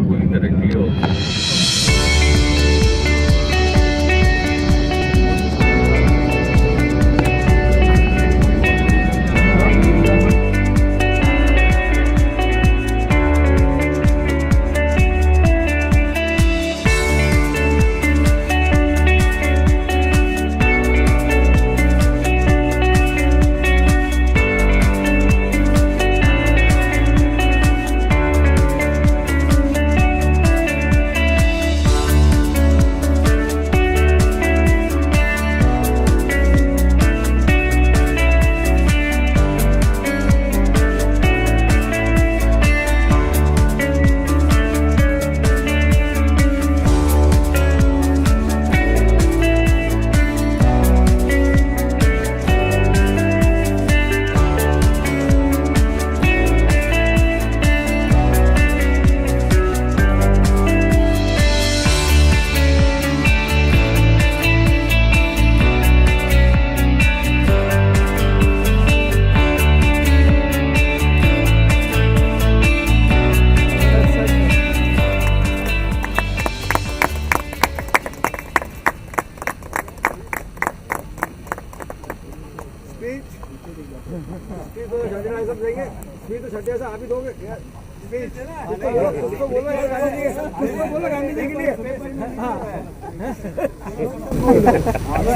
पूरी तरह क्लियर हो।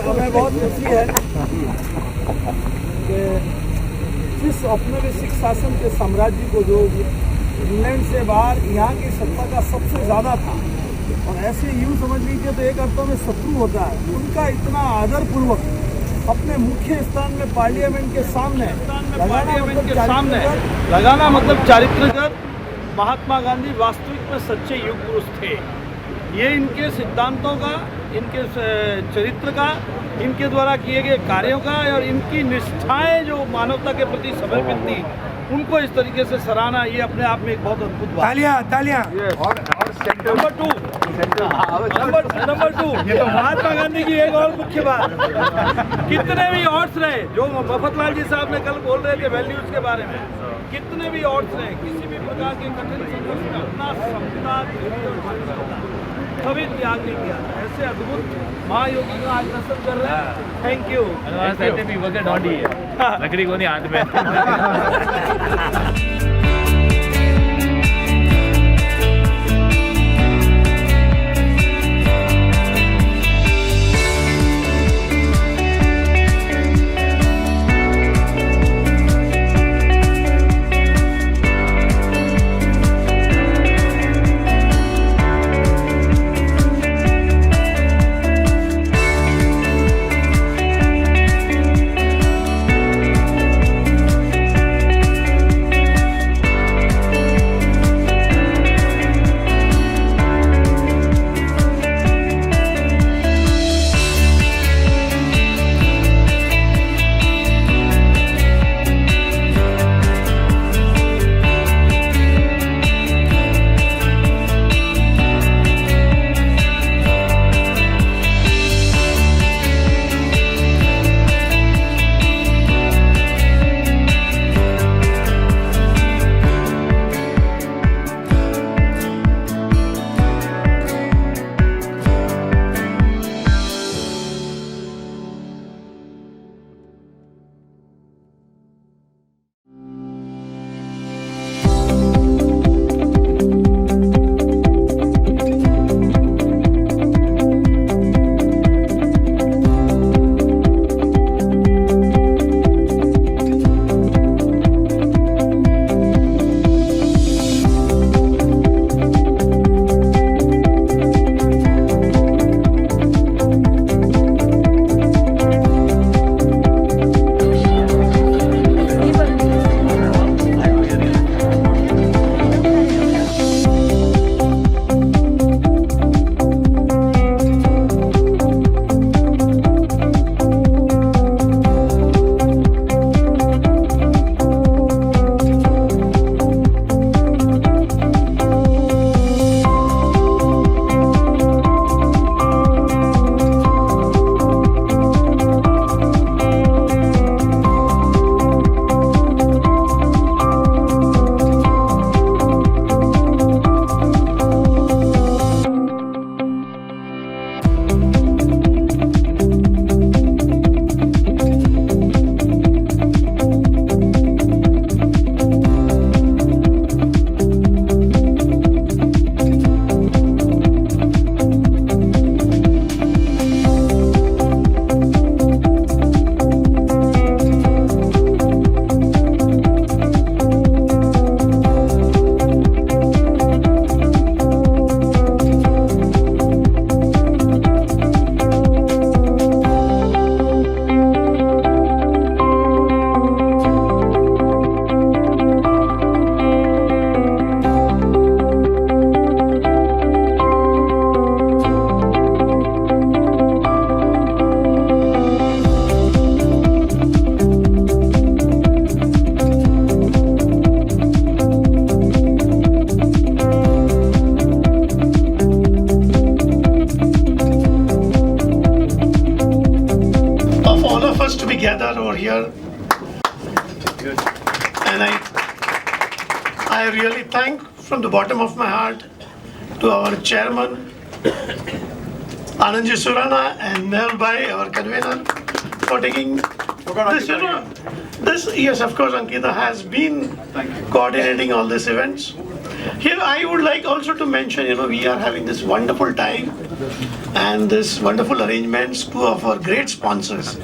हमें बहुत खुशी है कि जिस औपनिवेशिक शासन के साम्राज्य को जो इंग्लैंड से बाहर यहाँ की सत्ता का सबसे ज्यादा था और ऐसे यूं समझ लीजिए तो एक अर्थों में शत्रु होता है, उनका इतना आदर पूर्वक अपने मुख्य स्थान में पार्लियामेंट के सामने लगाना मतलब चारित्रगत महात्मा गांधी वास्तविक में सच्चे युग पुरुष थे। ये इनके सिद्धांतों का, इनके चरित्र का, इनके द्वारा किए गए कार्यों का और इनकी निष्ठाएं जो मानवता के प्रति समर्पित थी, उनको इस तरीके से सराहना, ये अपने आप में एक बहुत अद्भुत बात। तालियां। नंबर टू महात्मा गांधी की एक और मुख्य बात, कितने भी ऑर्ड्स रहे, जो मफतलाल जी साहब ने कल बोल रहे थे वैल्यूज के बारे में, कितने भी ऑर्ड्स रहे, किसी भी प्रकार के कठिन संघर्ष में अपना क्षमता कभी त्याग नहीं किया। ऐसे अद्भुत महायोगी का आज दर्शन कर रहे हैं। Thank you. लकड़ी को नहीं हाथ में। thank from the bottom of my heart to our chairman, Anandji Surana, and Nel Bhai, our convener, for taking this. Yes, of course, Ankita has been coordinating all these events. Here, I would like also to mention, we are having this wonderful time and this wonderful arrangements. Two of our great sponsors,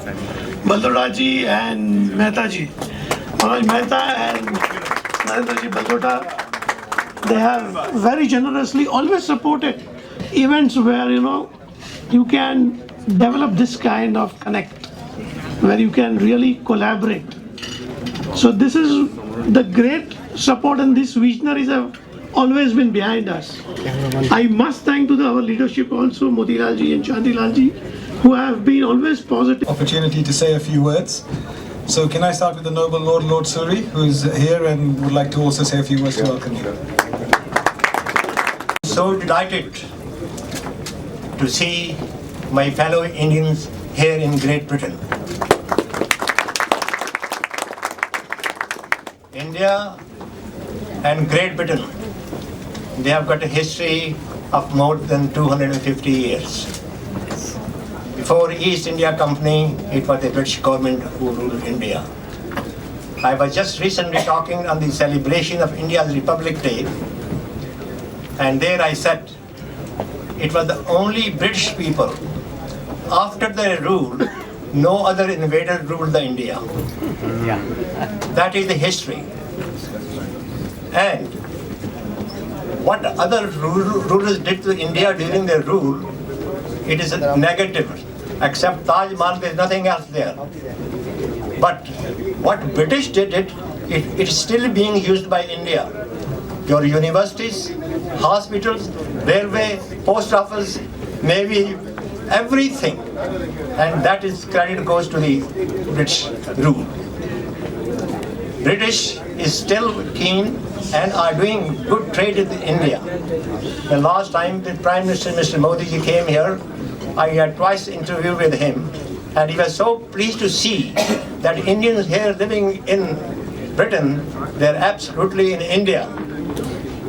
Baldoraji and Mehtaji, Manoj Mehta and Narendraji Balgota. They have very generously always supported events where, you can develop this kind of connect, where you can really collaborate. So this is the great support, and these visionaries have always been behind us. I must thank to our leadership also, Motilalji and Chandilalji, who have been always positive. Opportunity to say a few words. So can I start with the noble Lord Surrey, who is here and would like to also say a few words to welcome you. So delighted to see my fellow Indians here in Great Britain. India and Great Britain, they have got a history of more than 250 years. Before East India Company, it was the British government who ruled India. I was just recently talking on the celebration of India's Republic Day, and there I said, it was the only British people, after their rule, no other invader ruled the India. That is the history. And what other rulers did to India during their rule, it is negative. Except Taj Mahal, there is nothing else there. But what British did, it's still being used by India. Your universities, hospitals, railway, post office, navy, everything. And that is credit goes to the British rule. British is still keen and are doing good trade with India. The last time the Prime Minister, Mr. Modi ji, came here, I had twice interviewed with him, and he was so pleased to see that Indians here living in Britain, they're absolutely in India.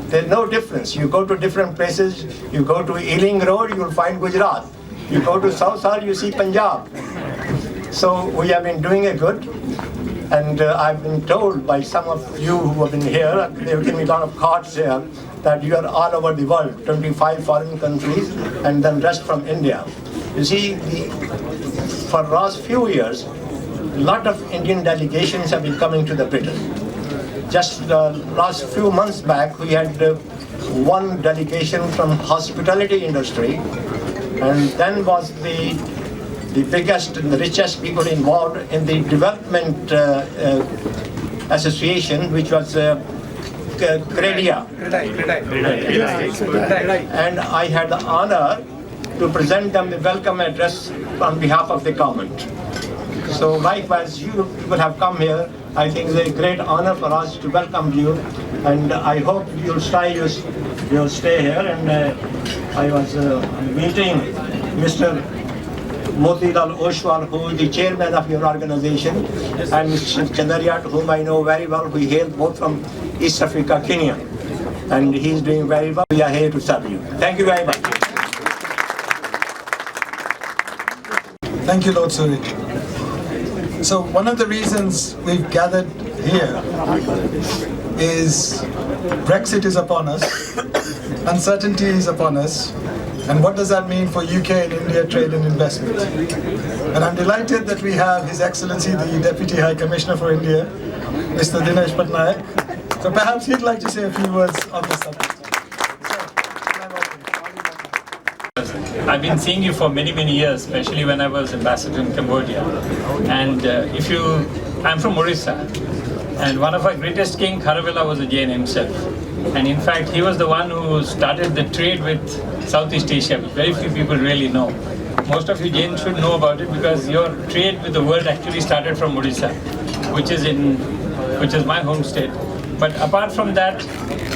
There's no difference. You go to different places, you go to Ealing Road, you'll find Gujarat. You go to South Side, you see Punjab. So we have been doing a good. And I've been told by some of you who have been here, they've given me a lot of cards here, that you are all over the world, 25 foreign countries, and then rest from India. You see, for the last few years, a lot of Indian delegations have been coming to the Britain. Just the last few months back, we had one delegation from hospitality industry, and then was the biggest and the richest people involved in the development association, which was Ghadia. And I had the honor to present them the welcome address on behalf of the government. So likewise, you will have come here. I think it's a great honor for us to welcome you, and I hope you'll stay here. And I was meeting Mr. Motilal Oswal, who is the chairman of your organization, and Mr. Chandaria, whom I know very well, who hails both from East Africa, Kenya, and he's doing very well. We are here to serve you. Thank you very much. Thank you, Lord Surrey. So one of the reasons we've gathered here is Brexit is upon us, uncertainty is upon us, and what does that mean for UK and India trade and investment? And I'm delighted that we have His Excellency the Deputy High Commissioner for India, Mr. Dinesh Patnaik. So perhaps he'd like to say a few words on this subject. I've been seeing you for many, many years, especially when I was ambassador in Cambodia. And I'm from Orissa, and one of our greatest king, Harrow, was a Jain himself. And in fact, he was the one who started the trade with Southeast Asia, which very few people really know. Most of you Jains should know about it, because your trade with the world actually started from Orissa, which is my home state. But apart from that,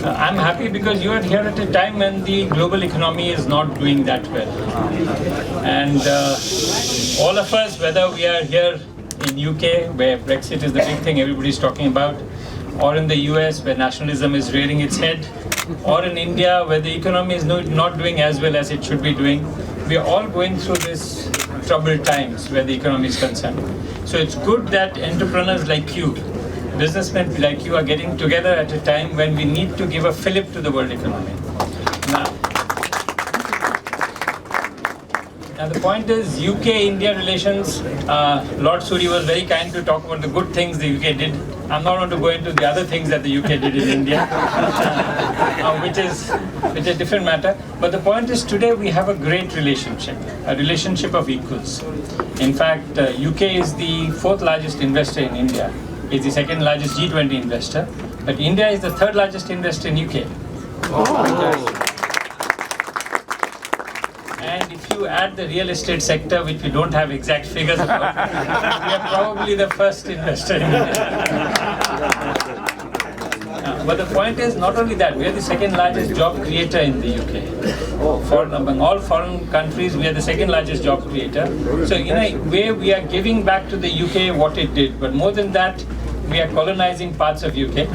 I'm happy because you are here at a time when the global economy is not doing that well. And all of us, whether we are here in UK, where Brexit is the big thing everybody's talking about, or in the US where nationalism is rearing its head, or in India where the economy is not doing as well as it should be doing. We are all going through this troubled times where the economy is concerned. So it's good that entrepreneurs like you, businessmen like you, are getting together at a time when we need to give a fillip to the world economy. Now the point is, UK-India relations, Lord Suri was very kind to talk about the good things the UK did. I'm not going to go into the other things that the UK did in India, which is a different matter. But the point is, today we have a great relationship, a relationship of equals. In fact, UK is the 4th largest investor in India. It's the 2nd largest G20 investor. But India is the 3rd largest investor in UK. Oh. And if you add the real estate sector, which we don't have exact figures about, we are probably the first investor in India. But the point is, not only that, we are the 2nd largest job creator in the UK. Among all foreign countries, we are the 2nd largest job creator. So in a way, we are giving back to the UK what it did. But more than that, we are colonizing parts of UK,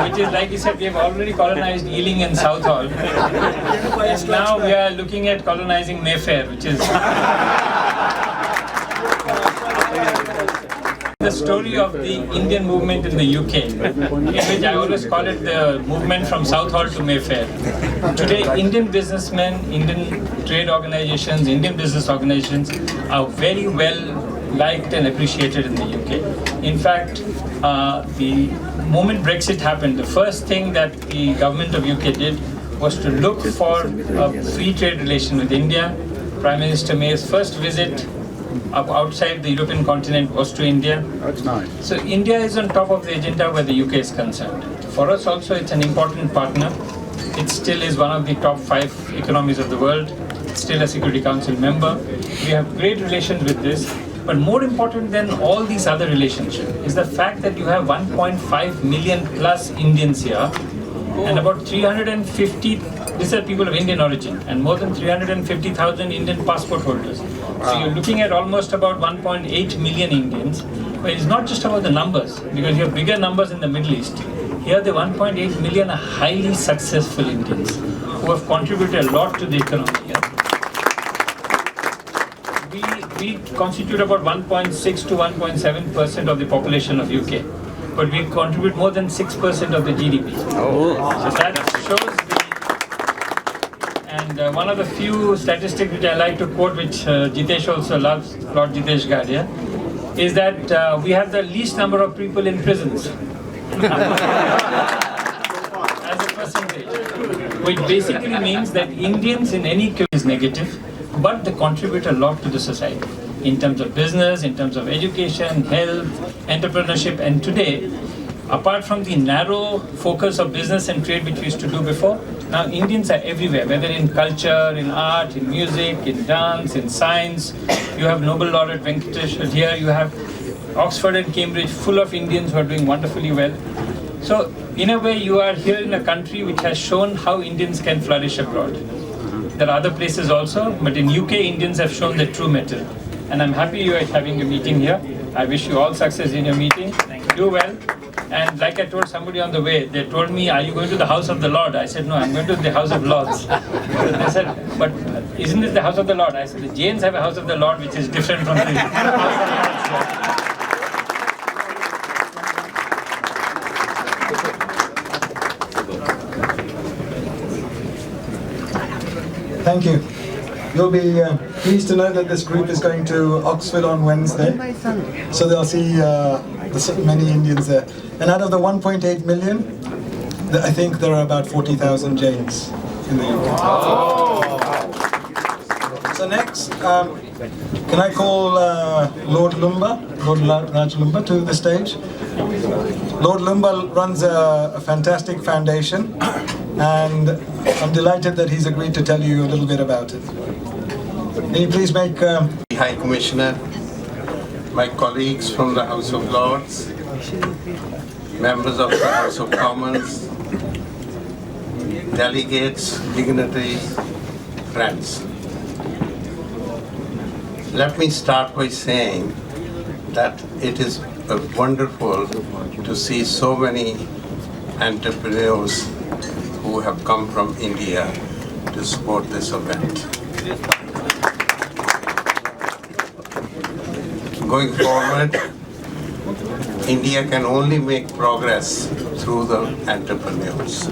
which is, like you said, we have already colonized Ealing and Southall. And now we are looking at colonizing Mayfair, which is the story of the Indian movement in the UK, in which I always call it the movement from Southall to Mayfair. Today, Indian businessmen, Indian trade organizations, Indian business organizations are very well liked and appreciated in the UK. In fact, the moment Brexit happened, the first thing that the government of UK did was to look for a free trade relation with India. Prime Minister May's first visit outside the European continent was to India. That's nice. So India is on top of the agenda where the UK is concerned. For us also, it's an important partner. It still is one of the top 5 economies of the world. It's still a Security Council member. We have great relations with this. But more important than all these other relationships is the fact that you have 1.5 million plus Indians here, and about 350, these are people of Indian origin, and more than 350,000 Indian passport holders. So you're looking at almost about 1.8 million Indians, but it's not just about the numbers, because you have bigger numbers in the Middle East. Here the 1.8 million are highly successful Indians who have contributed a lot to the economy here. We constitute about 1.6 to 1.7% of the population of UK, but we contribute more than 6% of the GDP. Oh. So that shows and one of the few statistics which I like to quote, which Jitesh also loves, Lord Jitesh Ghadia, is that we have the least number of people in prisons as a percentage, which basically means that Indians in any case is negative, but they contribute a lot to the society in terms of business, in terms of education, health, entrepreneurship. And today, apart from the narrow focus of business and trade which we used to do before, now Indians are everywhere, whether in culture, in art, in music, in dance, in science. You have Nobel laureate Venkatesh here, you have Oxford and Cambridge full of Indians who are doing wonderfully well. So in a way, you are here in a country which has shown how Indians can flourish abroad. There are other places also, but in UK, Indians have shown their true mettle. And I'm happy you are having a meeting here. I wish you all success in your meeting. Do well. And like I told somebody on the way, they told me, are you going to the House of the Lord? I said, no, I'm going to the House of Lords. They said, but isn't this the House of the Lord? I said, the Jains have a House of the Lord which is different from the House of the Lords. Thank you. You'll be pleased to know that this group is going to Oxford on Wednesday. So they'll see many Indians there. And out of the 1.8 million, I think there are about 40,000 Jains in the UK. Oh. So next, can I call Lord Loomba, Lord Raj Loomba to the stage? Lord Loomba runs a fantastic foundation, and I'm delighted that he's agreed to tell you a little bit about it. Can you please make... High Commissioner, my colleagues from the House of Lords, members of the House of Commons, delegates, dignitaries, friends. Let me start by saying that it is wonderful to see so many entrepreneurs who have come from India to support this event. Going forward, India can only make progress through the entrepreneurs.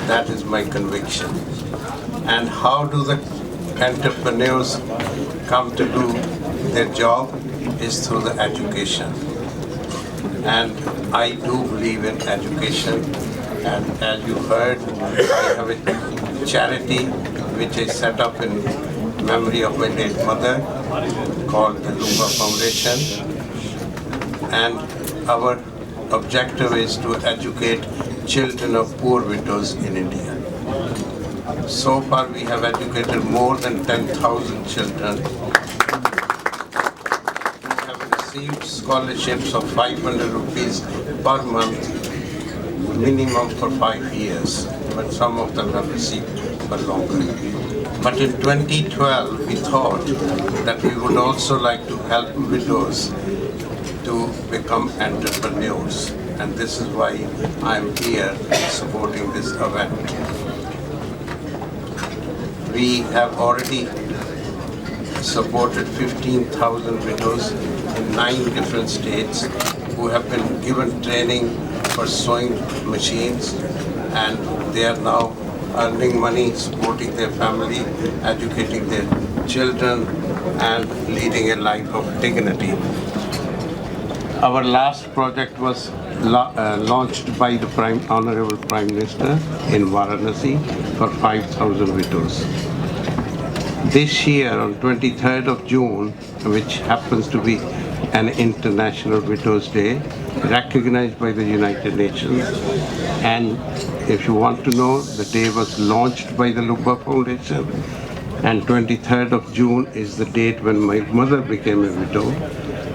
That is my conviction. And how do the entrepreneurs come to do their job is through the education. And I do believe in education. And as you heard, I have a charity which is set up in memory of my late mother called the Loomba Foundation. And our objective is to educate children of poor widows in India. So far we have educated more than 10,000 children. We have received scholarships of 500 rupees per month, minimum for 5 years, but some of them have received for longer. But in 2012 we thought that we would also like to help widows to become entrepreneurs, and this is why I am here supporting this event. We have already supported 15,000 widows in 9 different states who have been given training for sewing machines, and they are now earning money, supporting their family, educating their children, and leading a life of dignity. Our last project was launched by the Honorable Prime Minister in Varanasi for 5,000 widows. This year, on 23rd of June, which happens to be an International Widows' Day, recognized by the United Nations, and if you want to know, the day was launched by the Loomba Foundation, and 23rd of June is the date when my mother became a widow.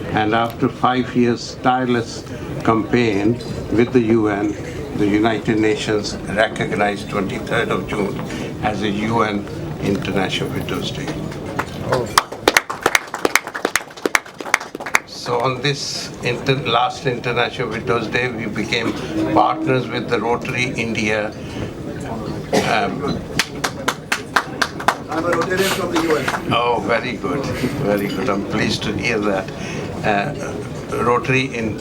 And after 5 years tireless campaign with the UN, the United Nations recognized 23rd of June as a UN International Widows' Day. So on this last International Widows' Day, we became partners with the Rotary India. I'm a Rotarian from the US. Oh, very good, very good. I'm pleased to hear that. Rotary in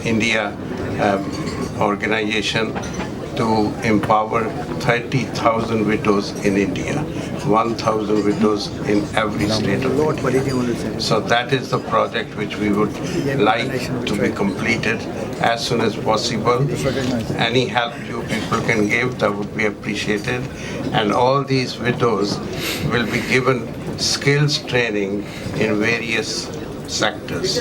India organization to empower 30,000 widows in India, 1,000 widows in every state of India. So that is the project which we would like to be completed as soon as possible. Any help you people can give, that would be appreciated. And all these widows will be given skills training in various sectors.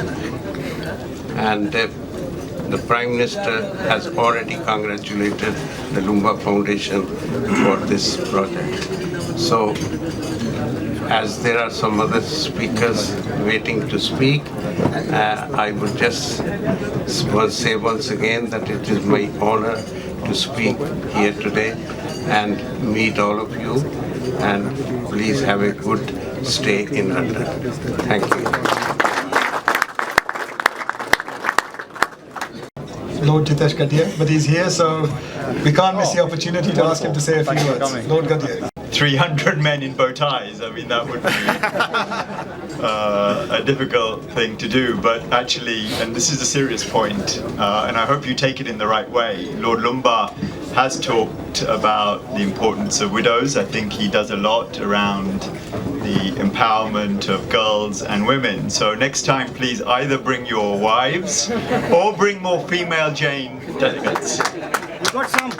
And the Prime Minister has already congratulated the Loomba Foundation for this project. So, as there are some other speakers waiting to speak, I would just say once again that it is my honor to speak here today and meet all of you, and please have a good stay in London. Thank you. Lord Jitesh Ghadia, but he's here, so we can't miss the opportunity to ask him to say a few words. Lord Ghadia. 300 men in bow ties. I mean, that would be a difficult thing to do, but actually, and this is a serious point, and I hope you take it in the right way, Lord Loomba has talked about the importance of widows. I think he does a lot around the empowerment of girls and women. So next time, please either bring your wives or bring more female Jane delegates. You got some.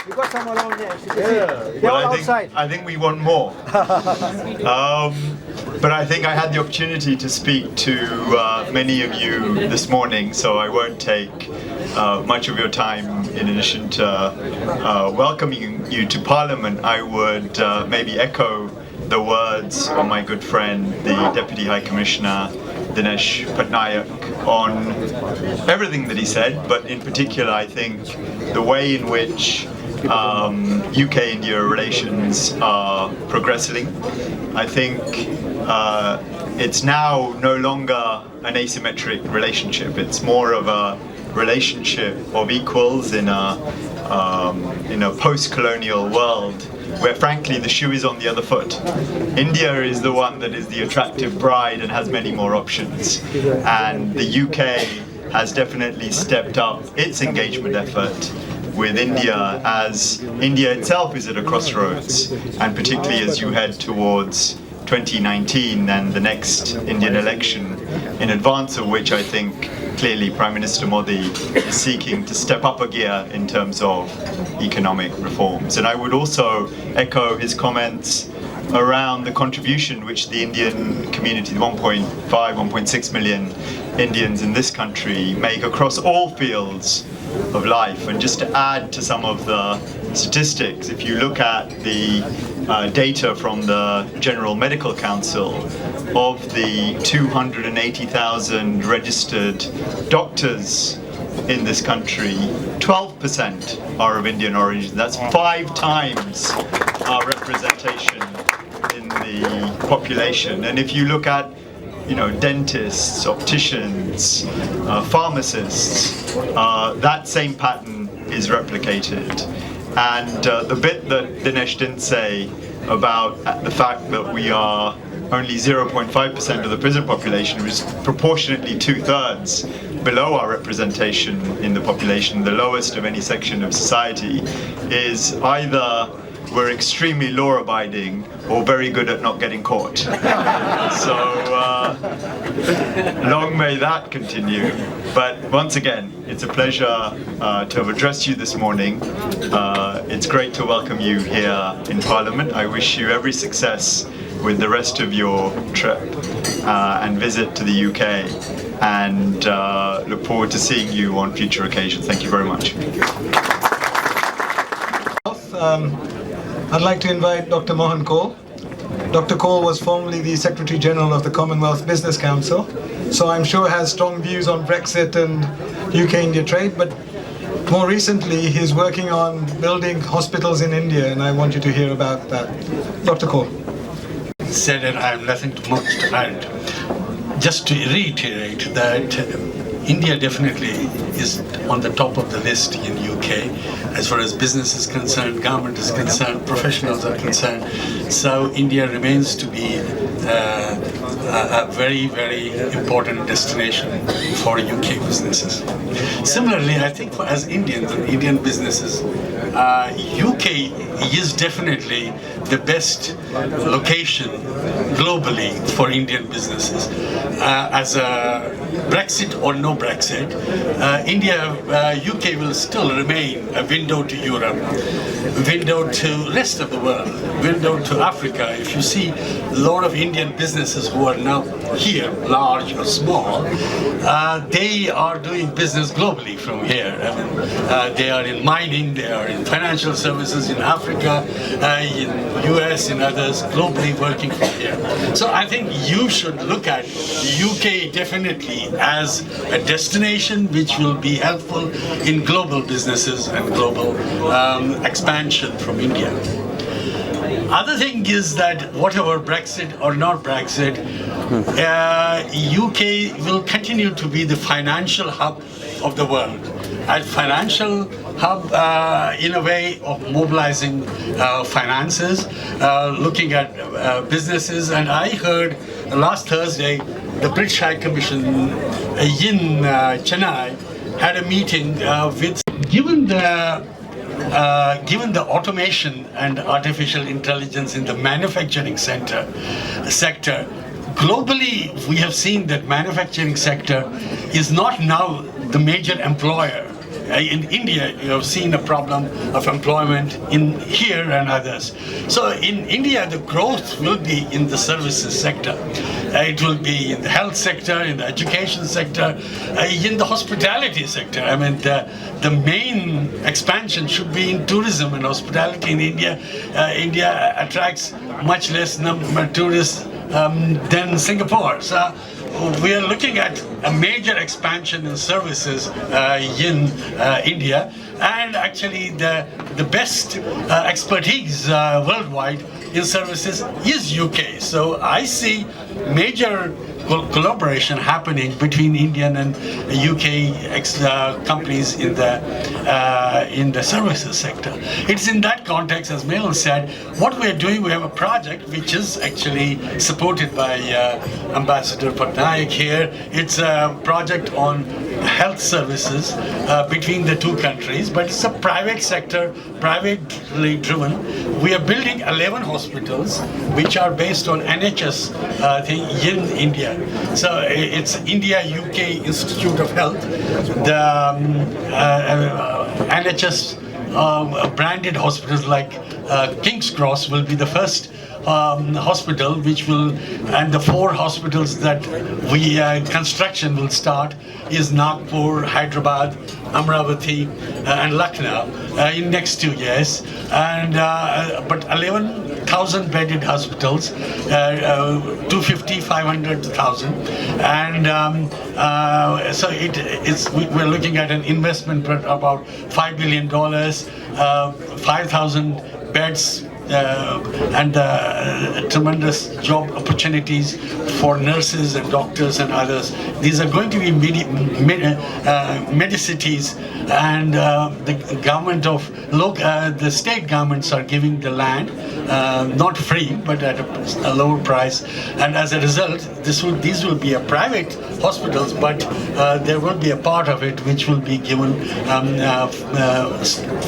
You got some around there. They're Well, all outside. I think we want more. But I think I had the opportunity to speak to many of you this morning, so I won't take much of your time. In addition to welcoming you to Parliament, I would maybe echo the words of my good friend, the Deputy High Commissioner, Dinesh Patnaik, on everything that he said, but in particular, I think the way in which UK-India relations are progressing. I think it's now no longer an asymmetric relationship. It's more of a relationship of equals in a post-colonial world where frankly the shoe is on the other foot. India is the one that is the attractive bride and has many more options, and the UK has definitely stepped up its engagement effort with India as India itself is at a crossroads, and particularly as you head towards 2019 and the next Indian election, in advance of which I think clearly Prime Minister Modi is seeking to step up a gear in terms of economic reforms. And I would also echo his comments around the contribution which the Indian community, the 1.6 million Indians in this country, make across all fields of life. And just to add to some of the statistics, if you look at the data from the General Medical Council, of the 280,000 registered doctors in this country, 12% are of Indian origin. That's 5 times our representation in the population. And if you look at dentists, opticians, pharmacists, that same pattern is replicated. And the bit that Dinesh didn't say about the fact that we are only 0.5% of the prison population, which is proportionately 2/3 below our representation in the population, the lowest of any section of society, is either we're extremely law-abiding or very good at not getting caught. So long may that continue. But once again, it's a pleasure to have addressed you this morning. It's great to welcome you here in Parliament. I wish you every success with the rest of your trip and visit to the UK, and look forward to seeing you on future occasions. Thank you very much. I'd like to invite Dr. Mohan Kaul. Dr. Kaul was formerly the Secretary General of the Commonwealth Business Council, so I'm sure has strong views on Brexit and UK-India trade, but more recently he's working on building hospitals in India, and I want you to hear about that. Dr. Kaul. Said, and I have nothing much to add. Just to reiterate that India definitely is on the top of the list in UK as far as business is concerned, government is concerned, professionals are concerned. So India remains to be a very, very important destination for UK businesses. Similarly, I think as Indians and Indian businesses, UK is definitely the best location globally for Indian businesses. As a Brexit or no Brexit, UK will still remain a window to Europe, window to rest of the world, window to Africa. If you see a lot of Indian businesses who are now here, large or small, they are doing business globally from here. I mean, they are in mining, they are in financial services in Africa, in US, in others, globally working from here. So I think you should look at UK definitely as a destination which will be helpful in global businesses and global expansion from India. Other thing is that whatever Brexit or not Brexit, UK will continue to be the financial hub of the world. A financial hub in a way of mobilizing finances, looking at businesses. And I heard last Thursday, the British High Commission in Chennai had a meeting with, given the automation and artificial intelligence in the manufacturing sector, globally we have seen that manufacturing sector is not now the major employer. In India, you have seen a problem of employment in here and others. So in India, the growth will be in the services sector. It will be in the health sector, in the education sector, in the hospitality sector. I mean, the main expansion should be in tourism and hospitality in India. India attracts much less number of tourists than Singapore. So we are looking at a major expansion in services in India, and actually the best expertise worldwide in services is UK. So I see major collaboration happening between Indian and UK companies in the services sector. It's in that context, as Mehul said, what we're doing, we have a project which is actually supported by Ambassador Patnaik here. It's a project on health services between the two countries, but it's a private sector, privately driven. We are building 11 hospitals which are based on NHS thing in India. So it's India-UK Institute of Health. The NHS branded hospitals like King's Cross will be the first hospital which will, and the 4 hospitals that we construction will start is Nagpur, Hyderabad, Amravati and Lucknow in next 2 years. And but 11,000 bedded hospitals, 250, 500,000, and so we're looking at an investment of about $5 billion, 5,000 beds. And tremendous job opportunities for nurses and doctors and others. These are going to be medi-cities, and the government of the state governments are giving the land, not free, but at a lower price. And as a result, these will be a private hospitals, but there will be a part of it which will be given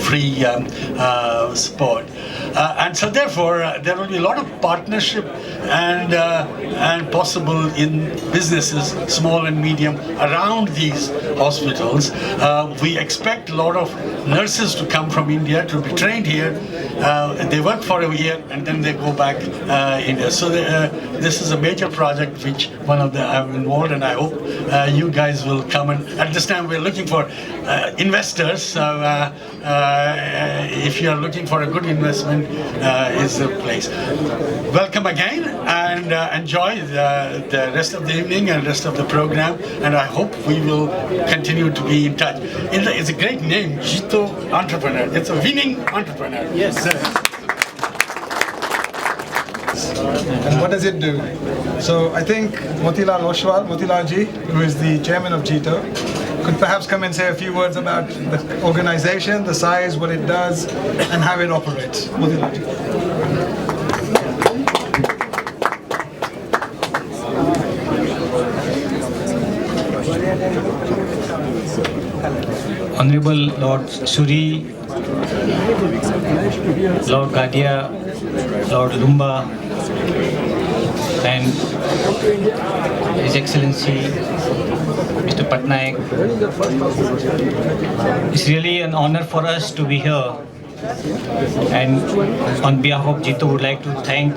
free support. And so therefore, there will be a lot of partnership and possible in businesses, small and medium, around these hospitals. We expect a lot of nurses to come from India to be trained here. They work for a year and then they go back India. So this is a major project which one of them I'm involved, and I hope you guys will come. And at this time, we're looking for investors. So if you are looking for a good investment, is the place. Welcome again, and enjoy the rest of the evening and rest of the program. And I hope we will continue to be in touch. It's a great name, Jito Entrepreneur. It's a winning entrepreneur. Yes. And what does it do? So I think Motilal ji, who is the chairman of JITO, could perhaps come and say a few words about the organization, the size, what it does, and how it operates. Motilal ji. Honorable Lord Suri, Lord Ghadia, Lord Loomba, and His Excellency Mr. Patnaik. It's really an honor for us to be here, and on behalf of JITO, would like to thank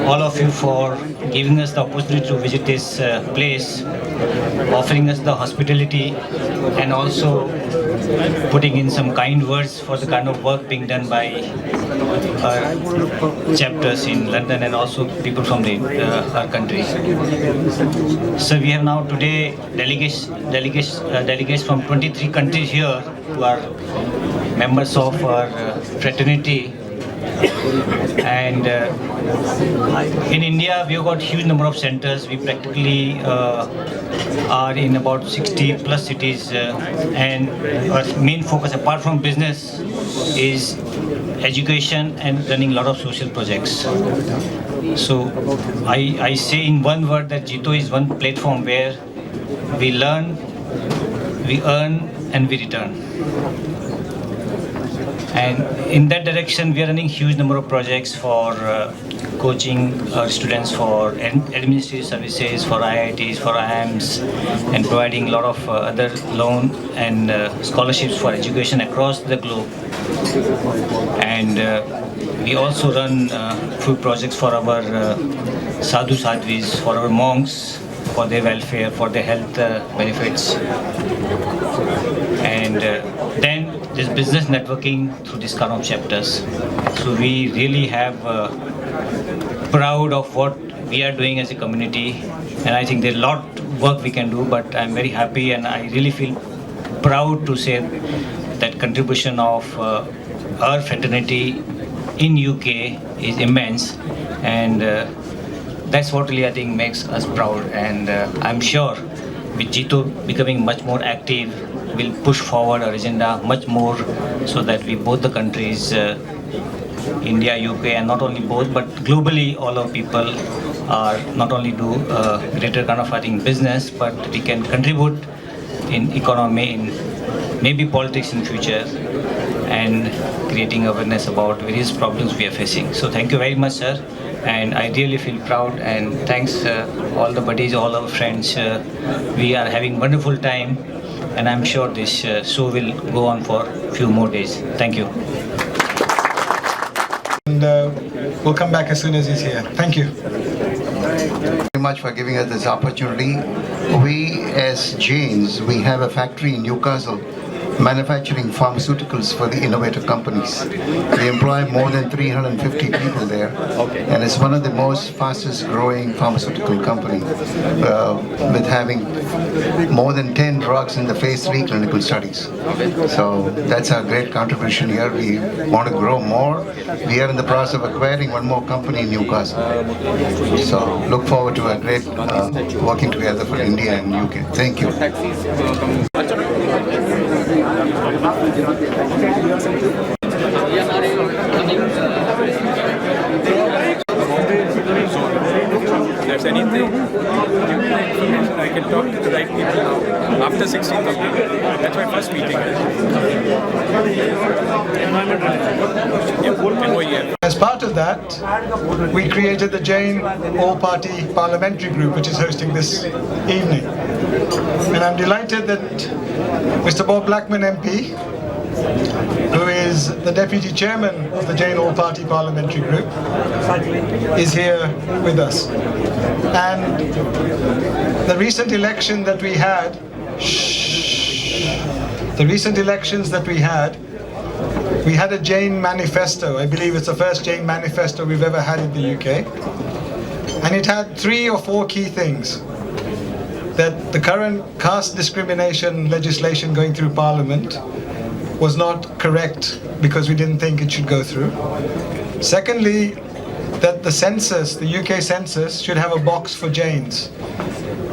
all of you for giving us the opportunity to visit this place, offering us the hospitality, and also putting in some kind words for the kind of work being done by our chapters in London and also people from our country. So we have now today delegates from 23 countries here who are members of our fraternity. And in India, we've got huge number of centers. We practically are in about 60 plus cities, and our main focus, apart from business, is education and running a lot of social projects. So I say in one word that JITO is one platform where we learn, we earn, and we return. And in that direction, we are running huge number of projects for coaching our students for administrative services, for IITs, for IIMs, and providing a lot of other loan and scholarships for education across the globe. And we also run few projects for our sadhu sadhvis, for our monks, for their welfare, for their health benefits. And then there's business networking through these kind of chapters. So we really have proud of what we are doing as a community, and I think there's a lot of work we can do, but I'm very happy and I really feel proud to say that contribution of our fraternity in UK is immense, and that's what really I think makes us proud, and I'm sure with Jito becoming much more active, we'll push forward our agenda much more so that we both the countries, India, UK, and not only both, but globally all our people are not only do greater kind of I think business, but we can contribute in economy, in maybe politics in future, and creating awareness about various problems we are facing. So thank you very much, sir. And I really feel proud, and thanks all the buddies, all our friends. We are having wonderful time, and I'm sure this show will go on for a few more days. Thank you. And we'll come back as soon as he's here. Thank you. Very much for giving us this opportunity. We as Jains, we have a factory in Newcastle manufacturing pharmaceuticals for the innovative companies. We employ more than 350 people there, and it's one of the most fastest growing pharmaceutical company with having more than 10 drugs in the phase 3 clinical studies. So that's our great contribution here. We want to grow more. We are in the process of acquiring one more company in Newcastle. So look forward to a great working together for India and UK. Thank you. There's anything, information, I can talk to the right people now after 16th of May. That's my first meeting. As part of that, we created the Jain All-Party Parliamentary Group, which is hosting this evening. And I'm delighted that Mr. Blackman MP, who is the Deputy Chairman of the Jain All-Party Parliamentary Group, is here with us. And the recent election that we had, we had a Jain manifesto. I believe it's the first Jain manifesto we've ever had in the UK. And it had 3 or 4 key things. That the current caste discrimination legislation going through Parliament was not correct because we didn't think it should go through. Secondly, that the census, the UK census, should have a box for Jains.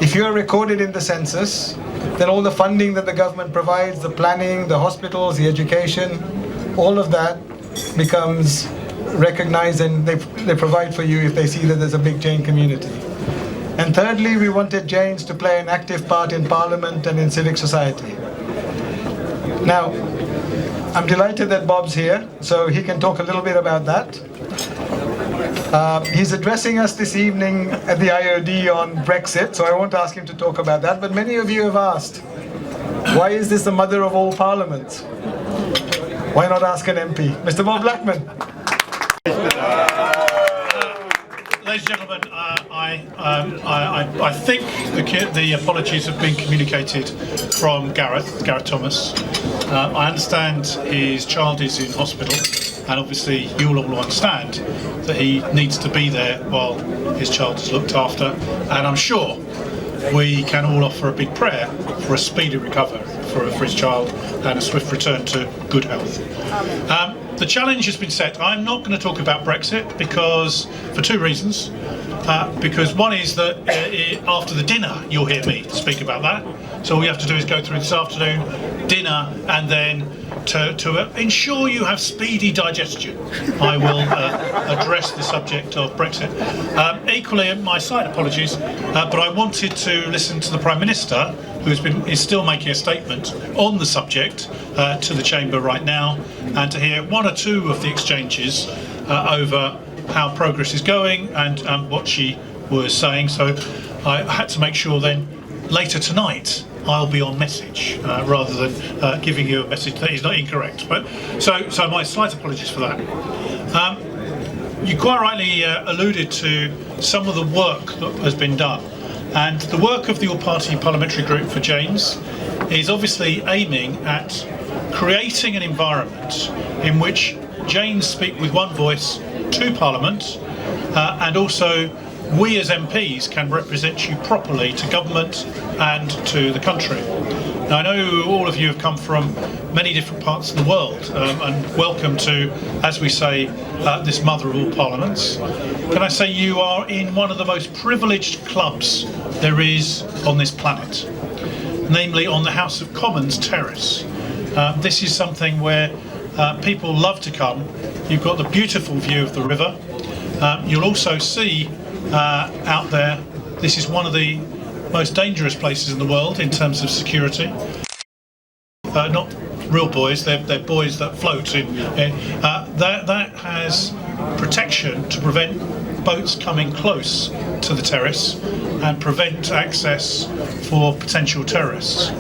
If you are recorded in the census, then all the funding that the government provides, the planning, the hospitals, the education, all of that becomes recognized, and they provide for you if they see that there's a big Jain community. And thirdly, we wanted Jains to play an active part in Parliament and in civic society. Now, I'm delighted that Bob's here, so he can talk a little bit about that. He's addressing us this evening at the IOD on Brexit, so I won't ask him to talk about that, but many of you have asked, why is this the mother of all parliaments? Why not ask an MP? Mr. Blackman. Ladies and gentlemen, I think the apologies have been communicated from Gareth Thomas. I understand his child is in hospital, and obviously you will all understand that he needs to be there while his child is looked after, and I'm sure we can all offer a big prayer for a speedy recovery for his child and a swift return to good health. The challenge has been set. I'm not going to talk about Brexit for 2 reasons. Because one is that after the dinner you'll hear me speak about that. So all you have to do is go through this afternoon, dinner, and then to ensure you have speedy digestion, I will address the subject of Brexit. Equally, my slight apologies, but I wanted to listen to the Prime Minister, who is still making a statement on the subject to the Chamber right now, and to hear 1 or 2 of the exchanges over how progress is going and what she was saying. So I had to make sure then later tonight I'll be on message rather than giving you a message that is not incorrect. But so my slight apologies for that. You quite rightly alluded to some of the work that has been done, and the work of the All-Party Parliamentary Group for Jains is obviously aiming at creating an environment in which Jains speak with one voice to Parliament, and also we as MPs can represent you properly to government and to the country. Now, I know all of you have come from many different parts of the world, and welcome to, as we say, this mother of all parliaments. Can I say you are in one of the most privileged clubs there is on this planet, namely on the House of Commons terrace. This is something where people love to come. You've got the beautiful view of the river. You'll also see out there, this is one of the most dangerous places in the world in terms of security. Not real buoys, they're buoys that float in. That has protection to prevent boats coming close to the terrace and prevent access for potential terrorists.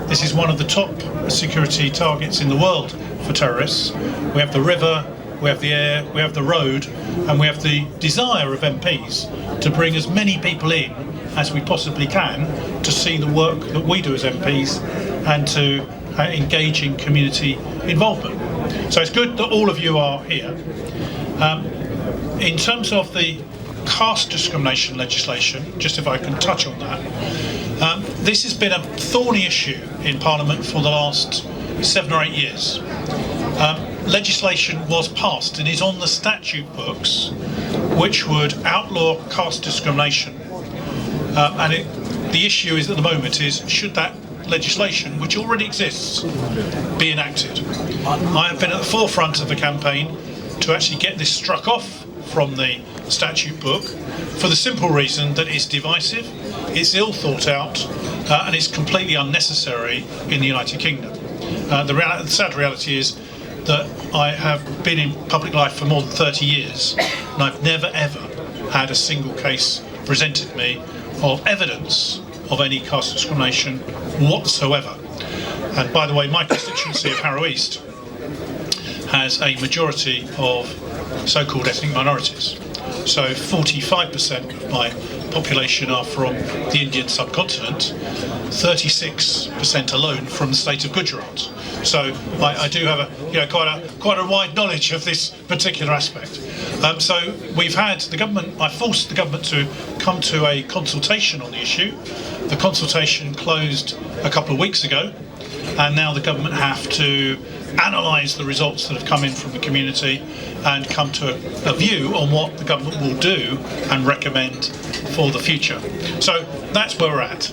This is one of the top security targets in the world for terrorists. We have the river, we have the air, we have the road, and we have the desire of MPs to bring as many people in as we possibly can to see the work that we do as MPs and to engage in community involvement. So it's good that all of you are here. In terms of the caste discrimination legislation, just if I can touch on that, this has been a thorny issue in Parliament for the last 7 or 8 years. Legislation was passed and is on the statute books which would outlaw caste discrimination. The issue is at the moment is, should that legislation, which already exists, be enacted? I have been at the forefront of the campaign to actually get this struck off from the statute book for the simple reason that it's divisive, it's ill thought out, and it's completely unnecessary in the United Kingdom. The sad reality is that I have been in public life for more than 30 years and I've never ever had a single case presented me of evidence of any caste discrimination whatsoever. And by the way, my constituency of Harrow East has a majority of so-called ethnic minorities. So 45% of my population are from the Indian subcontinent, 36% alone from the state of Gujarat. So I do have quite a wide knowledge of this particular aspect. So we've had the government. I forced the government to come to a consultation on the issue. The consultation closed a couple of weeks ago, and now the government have to analyse the results that have come in from the community and come to a view on what the government will do and recommend for the future. So that's where we're at.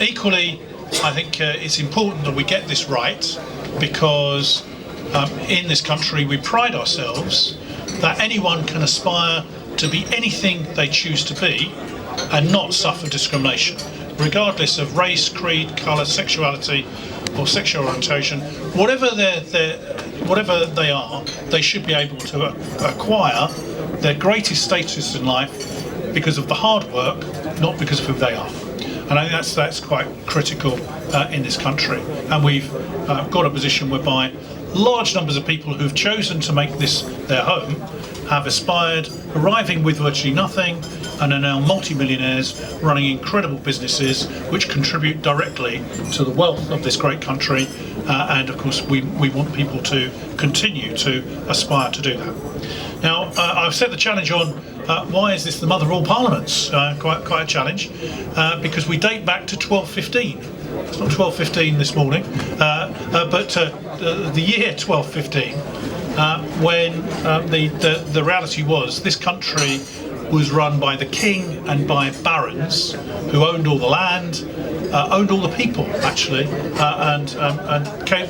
Equally, I think it's important that we get this right, because in this country we pride ourselves that anyone can aspire to be anything they choose to be and not suffer discrimination, regardless of race, creed, colour, sexuality or sexual orientation. Whatever they are, they should be able to acquire their greatest status in life because of the hard work, not because of who they are. And I think that's quite critical in this country. And we've got a position whereby large numbers of people who've chosen to make this their home have aspired, arriving with virtually nothing, and are now multi-millionaires running incredible businesses which contribute directly to the wealth of this great country. And of course we want people to continue to aspire to do that. Now I've set the challenge on why is this the mother of all parliaments? Quite a challenge, because we date back to 1215. It's not 1215 this morning, but the year 1215, when the reality was this country was run by the king and by barons who owned all the land, owned all the people actually, and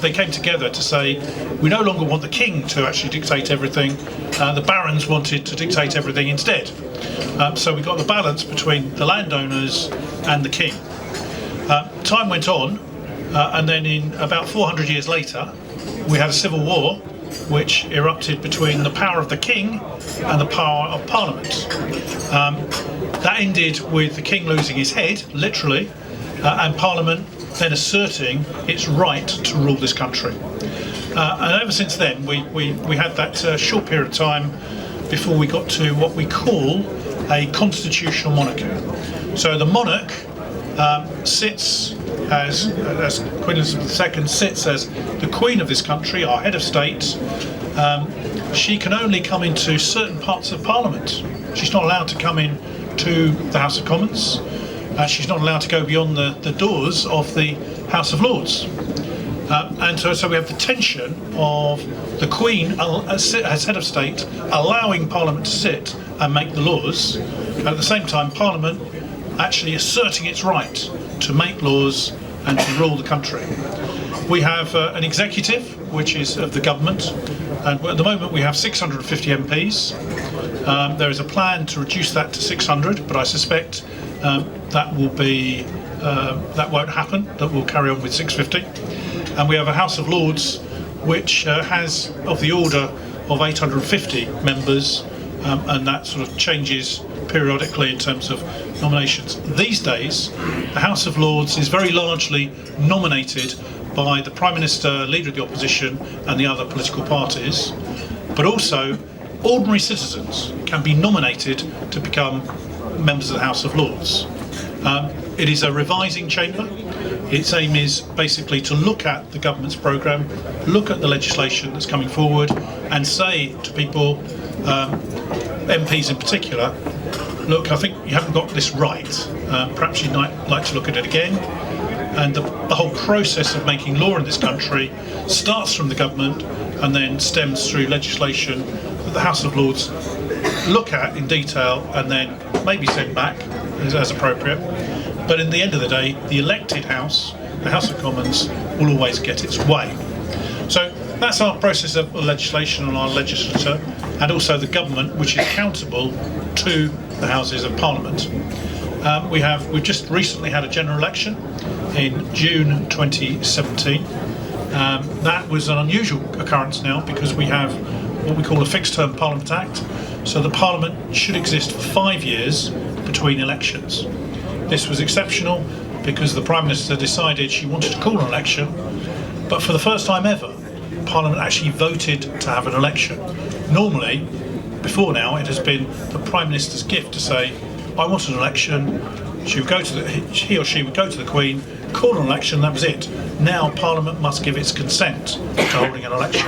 they came together to say, we no longer want the king to actually dictate everything, the barons wanted to dictate everything instead. So we got the balance between the landowners and the king. Time went on, and then in about 400 years later we had a civil war which erupted between the power of the king and the power of Parliament. That ended with the king losing his head, literally, and Parliament then asserting its right to rule this country. And ever since then, we had that short period of time before we got to what we call a constitutional monarchy. So the monarch sits as Queen Elizabeth II sits as the Queen of this country, our head of state. She can only come into certain parts of Parliament. She's not allowed to come in to the House of Commons. She's not allowed to go beyond the doors of the House of Lords. And so we have the tension of the Queen as head of state allowing Parliament to sit and make the laws, and at the same time Parliament actually asserting its right to make laws and to rule the country. We have an executive, which is of the government, and at the moment we have 650 MPs. There is a plan to reduce that to 600, but I suspect that won't happen, that will carry on with 650. And we have a House of Lords which has of the order of 850 members, and that sort of changes periodically in terms of nominations. These days, the House of Lords is very largely nominated by the Prime Minister, Leader of the Opposition and the other political parties, but also ordinary citizens can be nominated to become members of the House of Lords. It is a revising chamber. Its aim is basically to look at the government's programme, look at the legislation that's coming forward and say to people, MPs in particular, look, I think you haven't got this right. Perhaps you'd like to look at it again. And the whole process of making law in this country starts from the government and then stems through legislation that the House of Lords look at in detail and then maybe send back as appropriate. But in the end of the day, the elected House, the House of Commons, will always get its way. So that's our process of legislation and our legislature, and also the government, which is accountable to the Houses of Parliament. We've just recently had a general election in June 2017. That was an unusual occurrence now because we have what we call a fixed-term Parliament Act. So the Parliament should exist for 5 years between elections. This was exceptional because the Prime Minister decided she wanted to call an election, but for the first time ever, Parliament actually voted to have an election. Normally, before now, it has been the Prime Minister's gift to say, I want an election, he or she would go to the Queen, call an election, that was it. Now Parliament must give its consent to holding an election,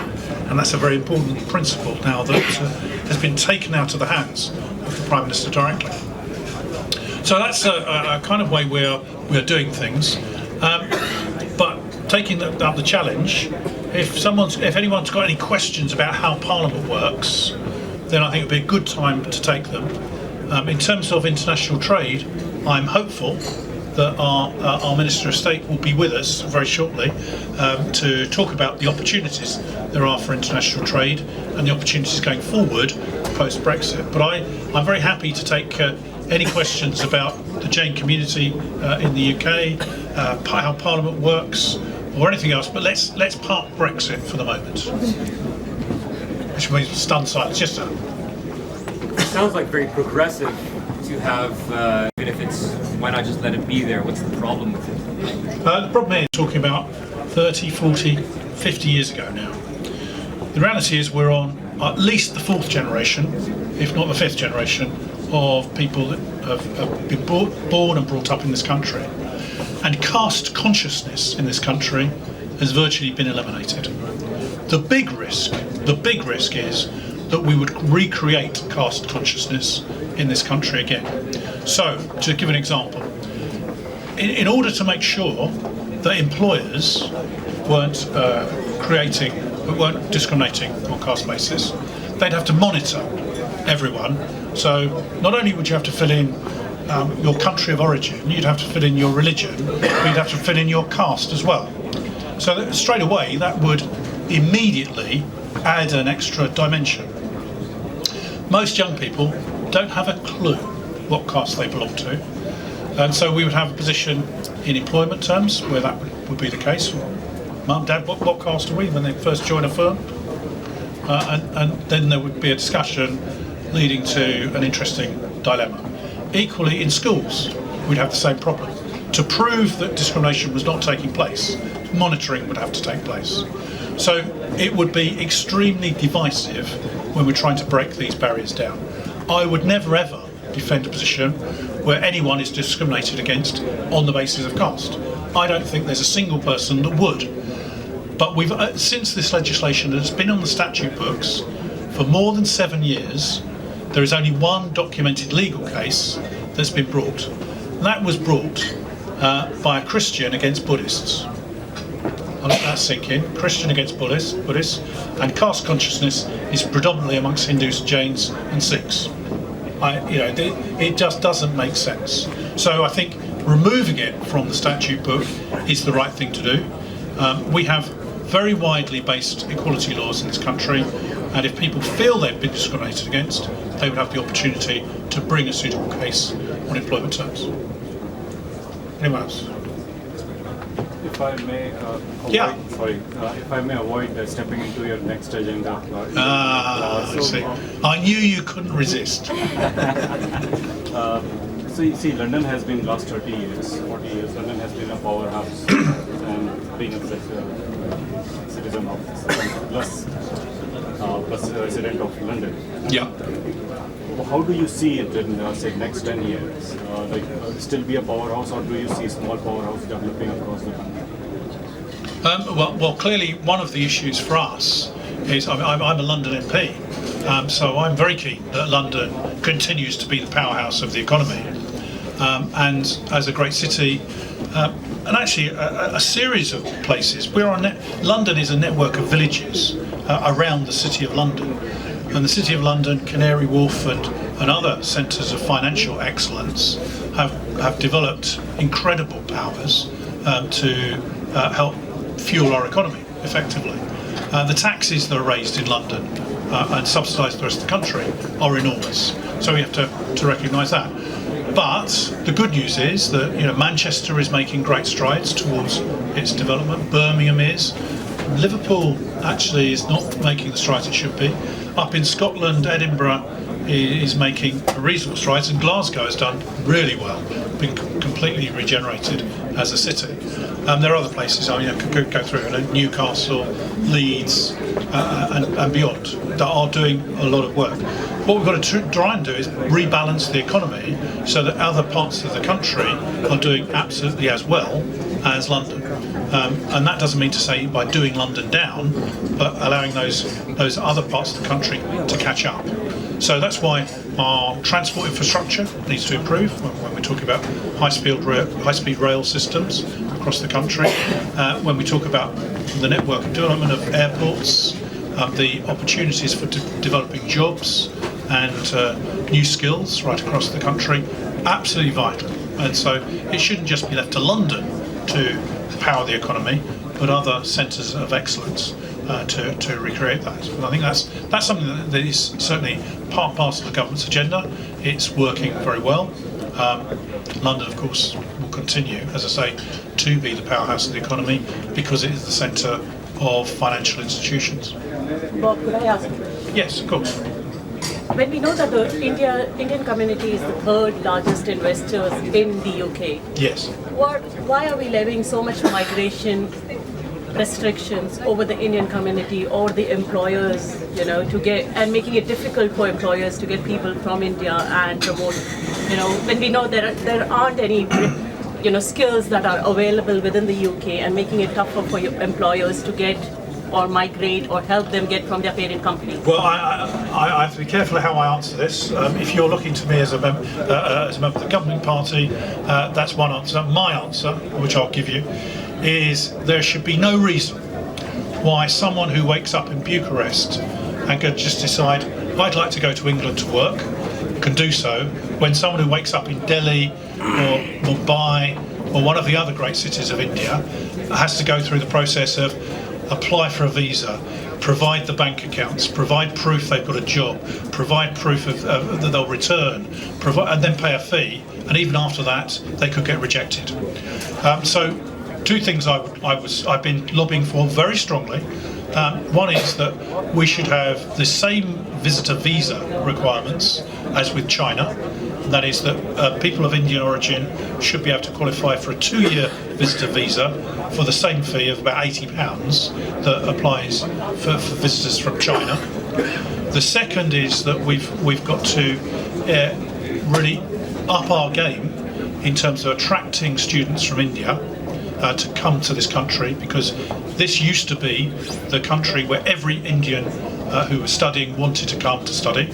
and that's a very important principle now that has been taken out of the hands of the Prime Minister directly. So that's a kind of way we're doing things. But taking up the challenge, if anyone's got any questions about how Parliament works, then I think it would be a good time to take them. In terms of international trade, I'm hopeful that our Minister of State will be with us very shortly to talk about the opportunities there are for international trade and the opportunities going forward post-Brexit. But I'm very happy to take any questions about the Jain community in the UK, how Parliament works, or anything else. But let's park Brexit for the moment. Which means stunned silence. Yes, sir. It sounds like very progressive to have, even if it's, why not just let it be there? What's the problem with it? The problem is talking about 30, 40, 50 years ago now. The reality is we're on at least the fourth generation, if not the fifth generation, of people that have been born and brought up in this country. And caste consciousness in this country has virtually been eliminated. The big risk is that we would recreate caste consciousness in this country again. So, to give an example, in order to make sure that employers weren't weren't discriminating on caste basis, they'd have to monitor everyone. So not only would you have to fill in your country of origin, you'd have to fill in your religion, but you'd have to fill in your caste as well. So that straight away that would immediately add an extra dimension. Most young people don't have a clue what caste they belong to, and so we would have a position in employment terms where that would be the case. Mum, Dad, what caste are we when they first join a firm? And then there would be a discussion leading to an interesting dilemma. Equally, in schools, we'd have the same problem. To prove that discrimination was not taking place, monitoring would have to take place. So it would be extremely divisive when we're trying to break these barriers down. I would never ever defend a position where anyone is discriminated against on the basis of caste. I don't think there's a single person that would. But we've since this legislation has been on the statute books for more than 7 years, there is only one documented legal case that's been brought. And that was brought by a Christian against Buddhists. I'll let that sink in. Christian against Buddhists, and caste consciousness is predominantly amongst Hindus, Jains, and Sikhs. It just doesn't make sense. So I think removing it from the statute book is the right thing to do. We have very widely based equality laws in this country, and if people feel they've been discriminated against, they would have the opportunity to bring a suitable case on employment terms. Anyone else? If I may, if I may avoid stepping into your next agenda. I see. I knew you couldn't resist. So you see, London has been last 40 years, London has been a powerhouse, and being a citizen of plus a resident of London. Yeah. How do you see it in, say, next 10 years? Still be a powerhouse, or do you see small powerhouse developing across the country? Well, clearly one of the issues for us is, I'm a London MP, so I'm very keen that London continues to be the powerhouse of the economy. And as a great city, and actually a series of places. London is a network of villages around the City of London. And the City of London, Canary Wharf and other centres of financial excellence have developed incredible powers to help fuel our economy effectively. The taxes that are raised in London and subsidise the rest of the country are enormous. So we have to recognise that. But the good news is that Manchester is making great strides towards its development. Birmingham is. Liverpool actually is not making the strides it should be. Up in Scotland, Edinburgh is making reasonable strides, and Glasgow has done really well, been completely regenerated as a city. There are other places, I could go through, Newcastle, Leeds, and beyond, that are doing a lot of work. What we've got to try and do is rebalance the economy so that other parts of the country are doing absolutely as well as London. And that doesn't mean to say by doing London down, but allowing those other parts of the country to catch up. So that's why our transport infrastructure needs to improve when we're talking about high-speed rail systems across the country. When we talk about the network and development of airports, the opportunities for developing jobs and new skills right across the country, absolutely vital. And so it shouldn't just be left to London to power the economy, but other centres of excellence to recreate that. And I think that's something that is certainly part and parcel of the government's agenda. It's working very well. London, of course, will continue, as I say, to be the powerhouse of the economy because it is the centre of financial institutions. Bob, could I ask a question? Yes, of course. When we know that the Indian community is the third largest investors in the UK, yes. Why are we levying so much migration restrictions over the Indian community or the employers, to get, and making it difficult for employers to get people from India and promote, when we know there aren't any, skills that are available within the UK, and making it tougher for your employers to get or migrate or help them get from their parent company? Well, I have to be careful how I answer this. If you're looking to me as a member of the governing party, that's one answer. My answer, which I'll give you, is there should be no reason why someone who wakes up in Bucharest and can just decide, I'd like to go to England to work, can do so, when someone who wakes up in Delhi or Mumbai or one of the other great cities of India has to go through the process of apply for a visa, provide the bank accounts, provide proof they've got a job, provide proof that they'll return, and then pay a fee, and even after that they could get rejected. So two things I've been lobbying for very strongly. One is that we should have the same visitor visa requirements as with China. That is that people of Indian origin should be able to qualify for a 2-year visitor visa for the same fee of about £80 that applies for visitors from China. The second is that we've got to really up our game in terms of attracting students from India to come to this country, because this used to be the country where every Indian who was studying wanted to come to study.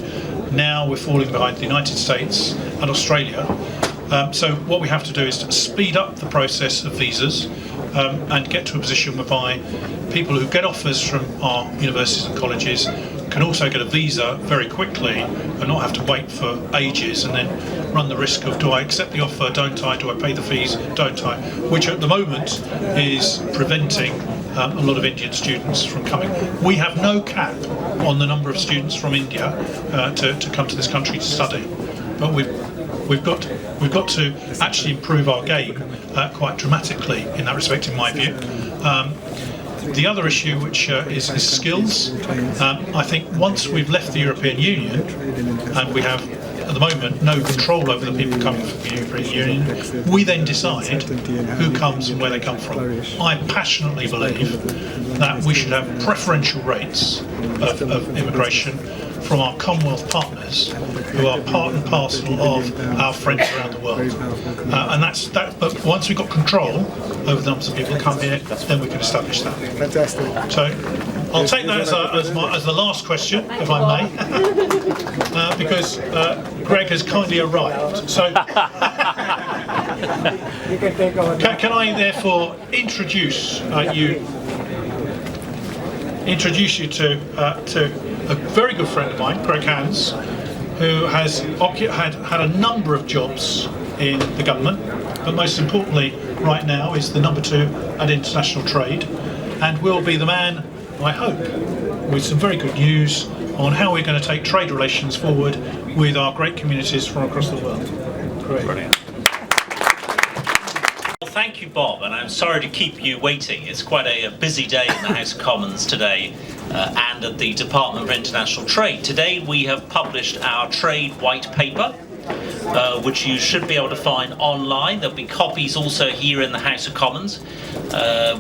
Now we're falling behind the United States and Australia, So what we have to do is to speed up the process of visas and get to a position whereby people who get offers from our universities and colleges can also get a visa very quickly and not have to wait for ages and then run the risk of, do I accept the offer, don't I, do I pay the fees, don't I, which at the moment is preventing a lot of Indian students from coming. We have no cap on the number of students from India to come to this country to study, but we've got to actually improve our game quite dramatically in that respect, in my view. The other issue, which is skills, I think once we've left the European Union and we have at the moment no control over the people coming from the European Union, we then decide who comes and where they come from. I passionately believe that we should have preferential rates of immigration from our Commonwealth partners, who are part and parcel of our friends around the world. And that's that. But once we've got control over the numbers of people that come here, then we can establish that. Fantastic. So I'll take that as the last question, if I may, because Greg has kindly arrived. So can I therefore introduce you to a very good friend of mine, Greg Hans, who has had a number of jobs in the government, but most importantly right now is the number 2 at international trade, and will be the man, I hope, with some very good news on how we're going to take trade relations forward with our great communities from across the world. Great. Brilliant. Thank you, Bob, and I'm sorry to keep you waiting. It's quite a busy day in the House of Commons today and at the Department of International Trade. Today we have published our trade white paper, which you should be able to find online. There'll be copies also here in the House of Commons,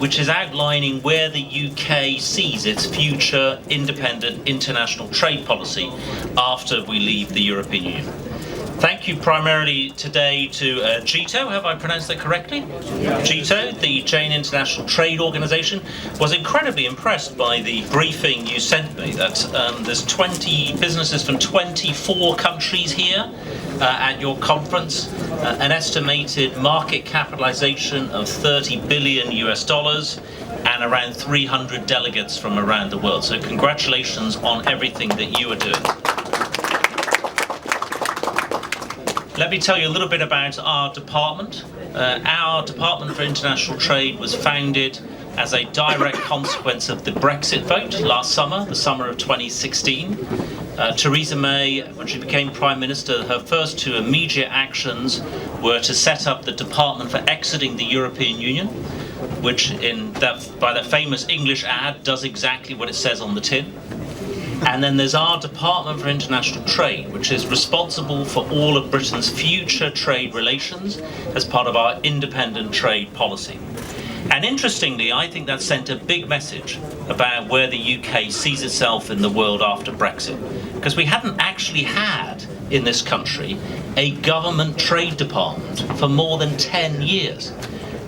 which is outlining where the UK sees its future independent international trade policy after we leave the European Union. Thank you primarily today to JITO, have I pronounced that correctly? JITO, the Jain International Trade Organization, was incredibly impressed by the briefing you sent me that there's 20 businesses from 24 countries here at your conference, an estimated market capitalization of $30 billion US, and around 300 delegates from around the world. So congratulations on everything that you are doing. Let me tell you a little bit about our department. Our Department for International Trade was founded as a direct consequence of the Brexit vote last summer, the summer of 2016. Theresa May, when she became Prime Minister, her first 2 immediate actions were to set up the Department for Exiting the European Union, which by that famous English ad does exactly what it says on the tin. And then there's our Department for International Trade, which is responsible for all of Britain's future trade relations as part of our independent trade policy. And interestingly, I think that sent a big message about where the UK sees itself in the world after Brexit. Because we hadn't actually had in this country a government trade department for more than 10 years.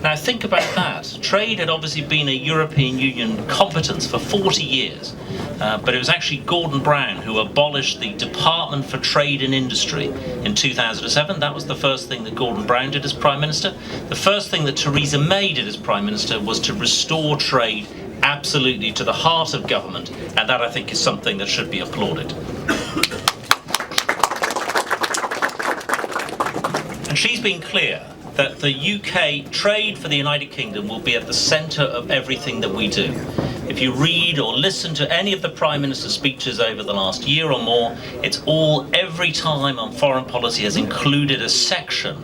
Now think about that. Trade had obviously been a European Union competence for 40 years, but it was actually Gordon Brown who abolished the Department for Trade and Industry in 2007. That was the first thing that Gordon Brown did as Prime Minister. The first thing that Theresa May did as Prime Minister was to restore trade absolutely to the heart of government, and that I think is something that should be applauded. And she's been clear that the UK trade for the United Kingdom will be at the centre of everything that we do. If you read or listen to any of the Prime Minister's speeches over the last year or more, it's all, every time on foreign policy has included a section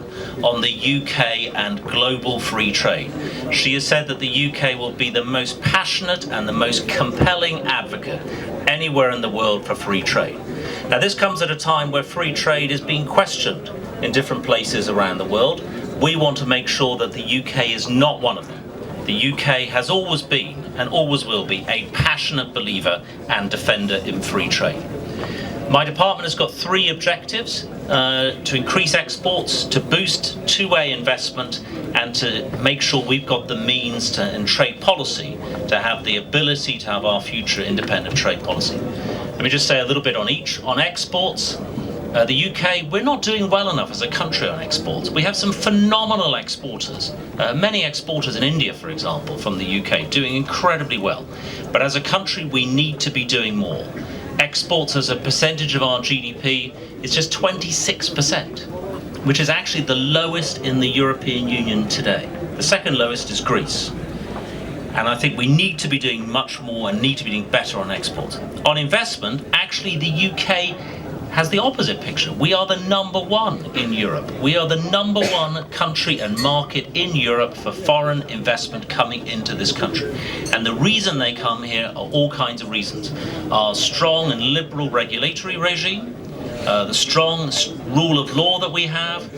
on the UK and global free trade. She has said that the UK will be the most passionate and the most compelling advocate anywhere in the world for free trade. Now this comes at a time where free trade is being questioned in different places around the world. We want to make sure that the UK is not one of them. The UK has always been and always will be a passionate believer and defender in free trade. My department has got 3 objectives: to increase exports, to boost two-way investment, and to make sure we've got the means to, in trade policy, to have the ability to have our future independent trade policy. Let me just say a little bit on each. On exports, The UK, we're not doing well enough as a country on exports. We have some phenomenal exporters, many exporters in India, for example, from the UK, doing incredibly well. But as a country, we need to be doing more. Exports as a percentage of our GDP is just 26%, which is actually the lowest in the European Union today. The second lowest is Greece. And I think we need to be doing much more and need to be doing better on exports. On investment, actually the UK has the opposite picture. We are the #1 in Europe. We are the #1 country and market in Europe for foreign investment coming into this country. And the reason they come here are all kinds of reasons. Our strong and liberal regulatory regime, the strong rule of law that we have,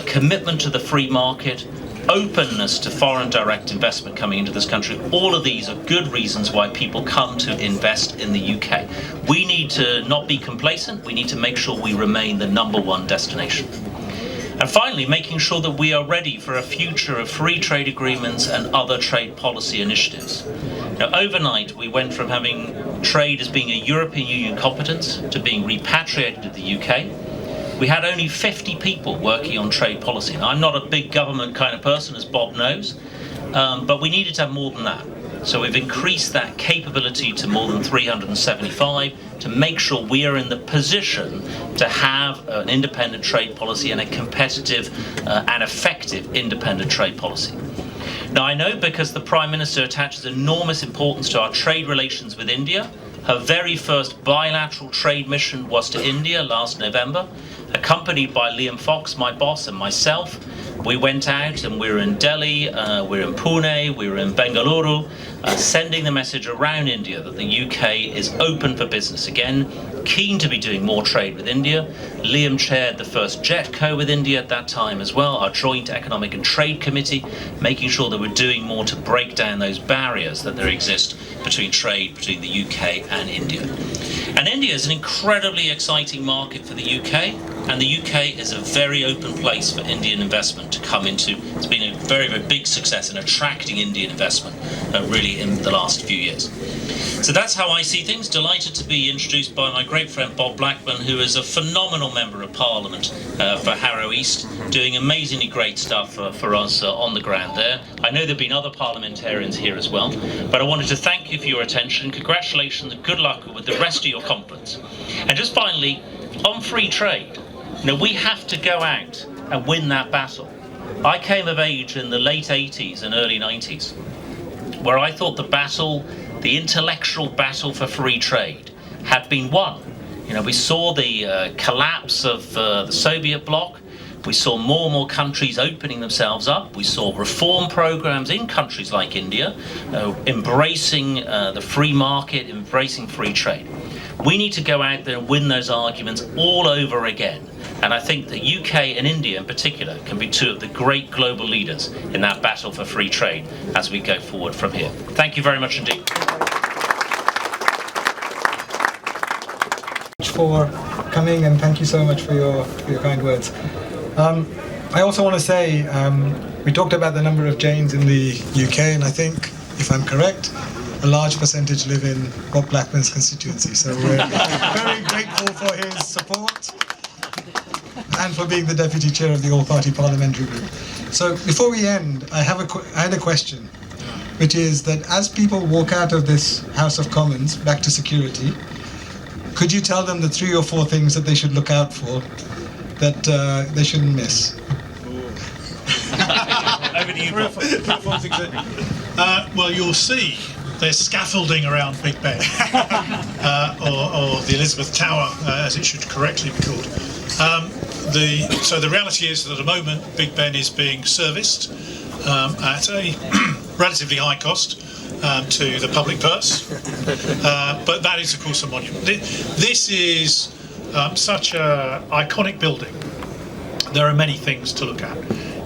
commitment to the free market, openness to foreign direct investment coming into this country. All of these are good reasons why people come to invest in the UK. We need to not be complacent. We need to make sure we remain the #1 destination. And finally, making sure that we are ready for a future of free trade agreements and other trade policy initiatives. Now, overnight, we went from having trade as being a European Union competence to being repatriated to the UK. We had only 50 people working on trade policy. Now, I'm not a big government kind of person, as Bob knows, but we needed to have more than that. So we've increased that capability to more than 375 to make sure we are in the position to have an independent trade policy and a competitive and effective independent trade policy. Now, I know because the Prime Minister attaches enormous importance to our trade relations with India. Her very first bilateral trade mission was to India last November, accompanied by Liam Fox, my boss, and myself. We went out and we were in Delhi, we were in Pune, we were in Bengaluru, sending the message around India that the UK is open for business again, keen to be doing more trade with India. Liam chaired the first JETCO with India at that time as well, our Joint Economic and Trade Committee, making sure that we're doing more to break down those barriers that there exist between trade between the UK and India. And India is an incredibly exciting market for the UK, and the UK is a very open place for Indian investment to come into. It's been a very, very big success in attracting Indian investment really in the last few years. So that's how I see things. Delighted to be introduced by my great friend Bob Blackman, who is a phenomenal member of Parliament for Harrow East, doing amazingly great stuff for us on the ground there. I know there have been other parliamentarians here as well, but I wanted to thank you for your attention. Congratulations and good luck with the rest of your conference. And just finally, on free trade, we have to go out and win that battle. I came of age in the late 80s and early 90s, where I thought the battle, the intellectual battle for free trade, had been won. We saw the collapse of the Soviet bloc. We saw more and more countries opening themselves up. We saw reform programs in countries like India, embracing the free market, embracing free trade. We need to go out there and win those arguments all over again. And I think the UK and India in particular can be two of the great global leaders in that battle for free trade as we go forward from here. Thank you very much indeed. For coming, and thank you so much for your kind words. I also want to say, we talked about the number of Jains in the UK, and I think, if I'm correct, a large percentage live in Bob Blackman's constituency. So we're very grateful for his support and for being the Deputy Chair of the All-Party Parliamentary Group. So before we end, I had a question, which is that as people walk out of this House of Commons back to security, could you tell them the 3 or 4 things that they should look out for that they shouldn't miss? Over to you, Bob. Well, you'll see there's scaffolding around Big Ben, or the Elizabeth Tower, as it should correctly be called. So the reality is that at the moment, Big Ben is being serviced at a relatively high cost to the public purse, but that is, of course, a monument. This is such an iconic building. There are many things to look at.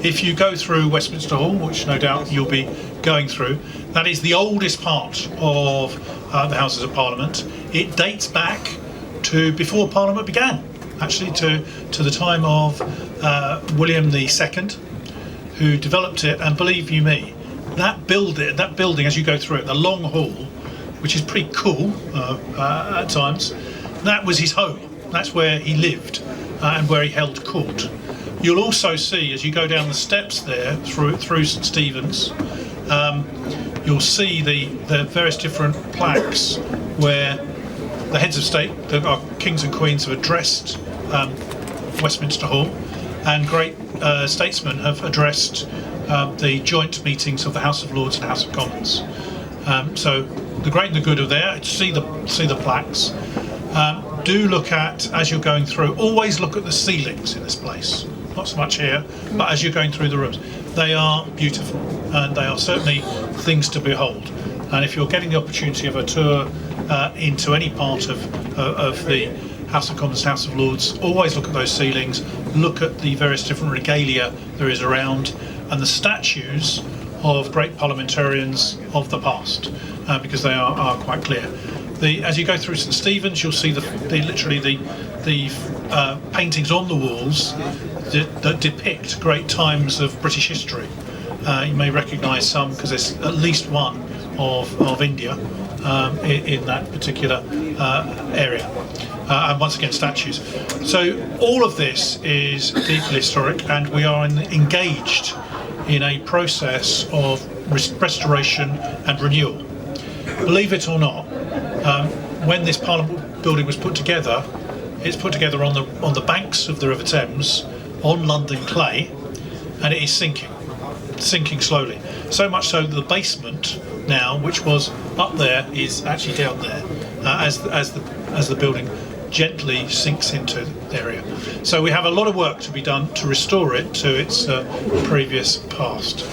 If you go through Westminster Hall, which no doubt you'll be going through, that is the oldest part of the Houses of Parliament. It dates back to before Parliament began, actually to the time of William II, who developed it. And believe you me, that building, as you go through it, the long hall, which is pretty cool at times, that was his home. That's where he lived and where he held court. You'll also see, as you go down the steps there through St Stephen's, you'll see the various different plaques where the heads of state, our kings and queens, have addressed Westminster Hall, and great statesmen have addressed the joint meetings of the House of Lords and House of Commons. So the great and the good are there. See the plaques. Do look at, as you're going through, always look at the ceilings in this place. Not so much here, but as you're going through the rooms. They are beautiful, and they are certainly things to behold. And if you're getting the opportunity of a tour into any part of the House of Commons, House of Lords, always look at those ceilings, look at the various different regalia there is around, and the statues of great parliamentarians of the past, because they are quite clear. As you go through St Stephen's, you'll see literally the paintings on the walls that depict great times of British history. You may recognise some because there's at least one of India in that particular area. And once again, statues. So all of this is deeply historic, and we are engaged in a process of restoration and renewal. Believe it or not, when this Parliament building was put together, it's put together on the banks of the River Thames, on London clay, and it is sinking slowly. So much so that the basement now, which was up there, is actually down there as the building gently sinks into the area. So we have a lot of work to be done to restore it to its previous past.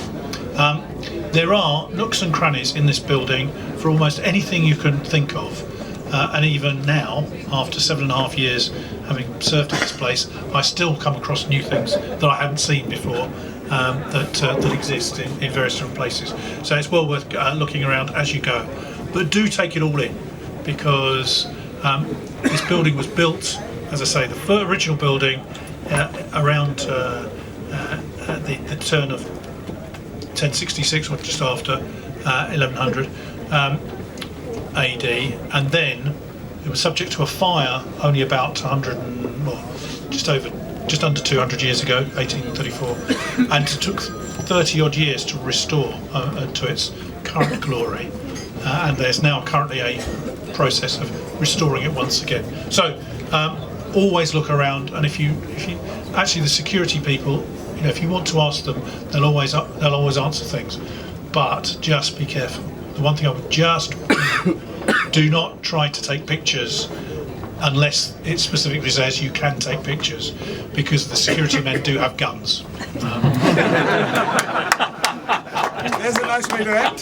There are nooks and crannies in this building for almost anything you can think of. And even now, after 7.5 years having served in this place, I still come across new things that I hadn't seen before that exist in various different places. So it's well worth looking around as you go. But do take it all in, because this building was built, as I say, the original building around the turn of 1066, or just after 1100 AD, and then it was subject to a fire only about just under 200 years ago, 1834, and it took 30 odd years to restore to its current glory. And there's now currently a process of restoring it once again. So always look around, and if you actually, the security people, if you want to ask them, they'll always answer things, but just be careful. The one thing I would just do not try to take pictures unless it specifically says you can take pictures, because the security men do have guns. There's a nice way to end.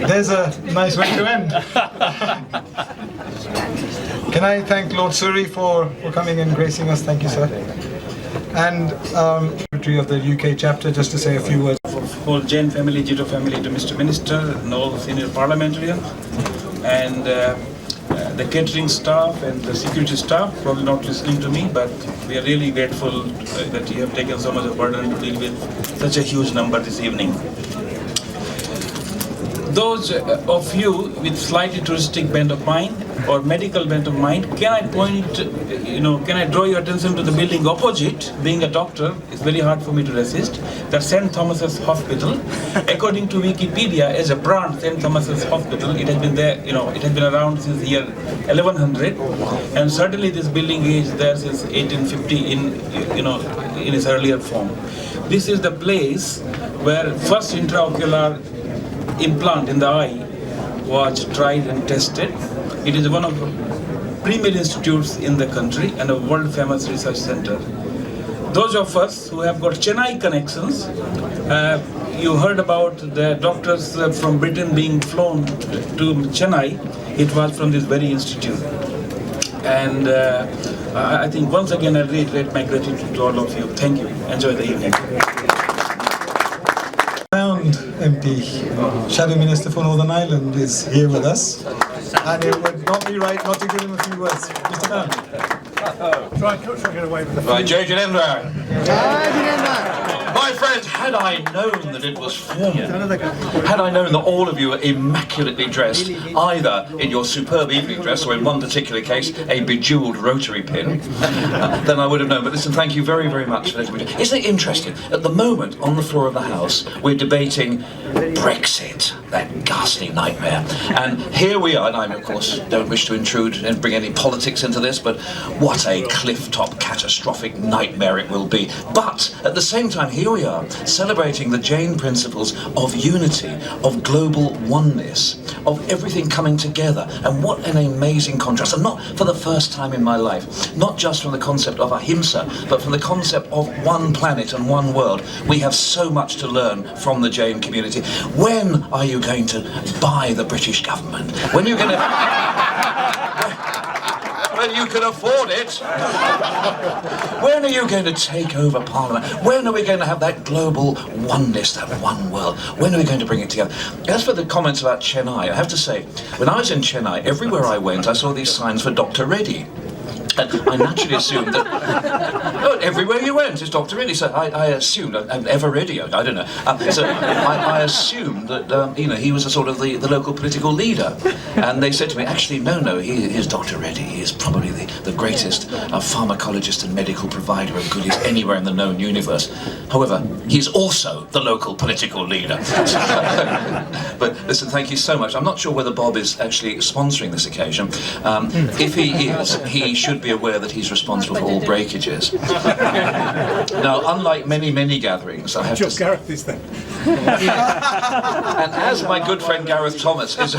There's a nice way to end. Can I thank Lord Surrey for coming and gracing us? Thank you, sir. And Secretary of the UK chapter, just to say a few words. Whole Jain family, Jito family, to Mr. Minister, and all senior parliamentarians, and the catering staff and the security staff, probably not listening to me, but we are really grateful that you have taken so much of burden to deal with such a huge number this evening. Those of you with slightly touristic bent of mind or medical bent of mind, can I draw your attention to the building opposite? Being a doctor, it's very hard for me to resist. That's St. Thomas's Hospital. According to Wikipedia, as a brand, St. Thomas's Hospital, it has been there, it has been around since the year 1100, and certainly this building is there since 1850 in its earlier form. This is the place where first intraocular implant in the eye was tried and tested. It is one of the premier institutes in the country and a world famous research center. Those of us who have got Chennai connections, you heard about the doctors from Britain being flown to Chennai. It was from this very institute. And I think once again I reiterate my gratitude to all of you. Thank you. Enjoy the evening. MP, Shadow Minister for Northern Ireland, is here with us, and it would not be right not to give him a few words. Mr. Mohan. Try and get away with the Jai Jitendra. Jai Jitendra. My friends, had I known that it was formal, had I known that all of you were immaculately dressed, either in your superb evening dress or in one particular case, a bejewelled rotary pin, then I would have known. But listen, thank you very, very much for letting me do it. Isn't it interesting? At the moment, on the floor of the House, we're debating Brexit, that ghastly nightmare. And here we are, and I, of course, don't wish to intrude and bring any politics into this, but what a cliff-top catastrophic nightmare it will be. But at the same time, here we are, celebrating the Jain principles of unity, of global oneness, of everything coming together. And what an amazing contrast. And not for the first time in my life, not just from the concept of ahimsa, but from the concept of one planet and one world. We have so much to learn from the Jain community. When are you going to buy the British government? When are you going to... when you can afford it? When are you going to take over Parliament? When are we going to have that global oneness, that one world? When are we going to bring it together? As for the comments about Chennai, I have to say, when I was in Chennai, everywhere I went, I saw these signs for Dr. Reddy. And I naturally assumed that everywhere you went is Dr. Reddy. So I assumed, ever ready, I don't know. So I assumed that he was a sort of the local political leader. And they said to me, actually, no, he is Dr. Reddy. He is probably the greatest pharmacologist and medical provider of goodies anywhere in the known universe. However, he's also the local political leader. But listen, thank you so much. I'm not sure whether Bob is actually sponsoring this occasion. If he is, he should be aware that he's responsible for all breakages. Now, unlike many gatherings, I have to... Gareth is there. And as my good friend Gareth Thomas is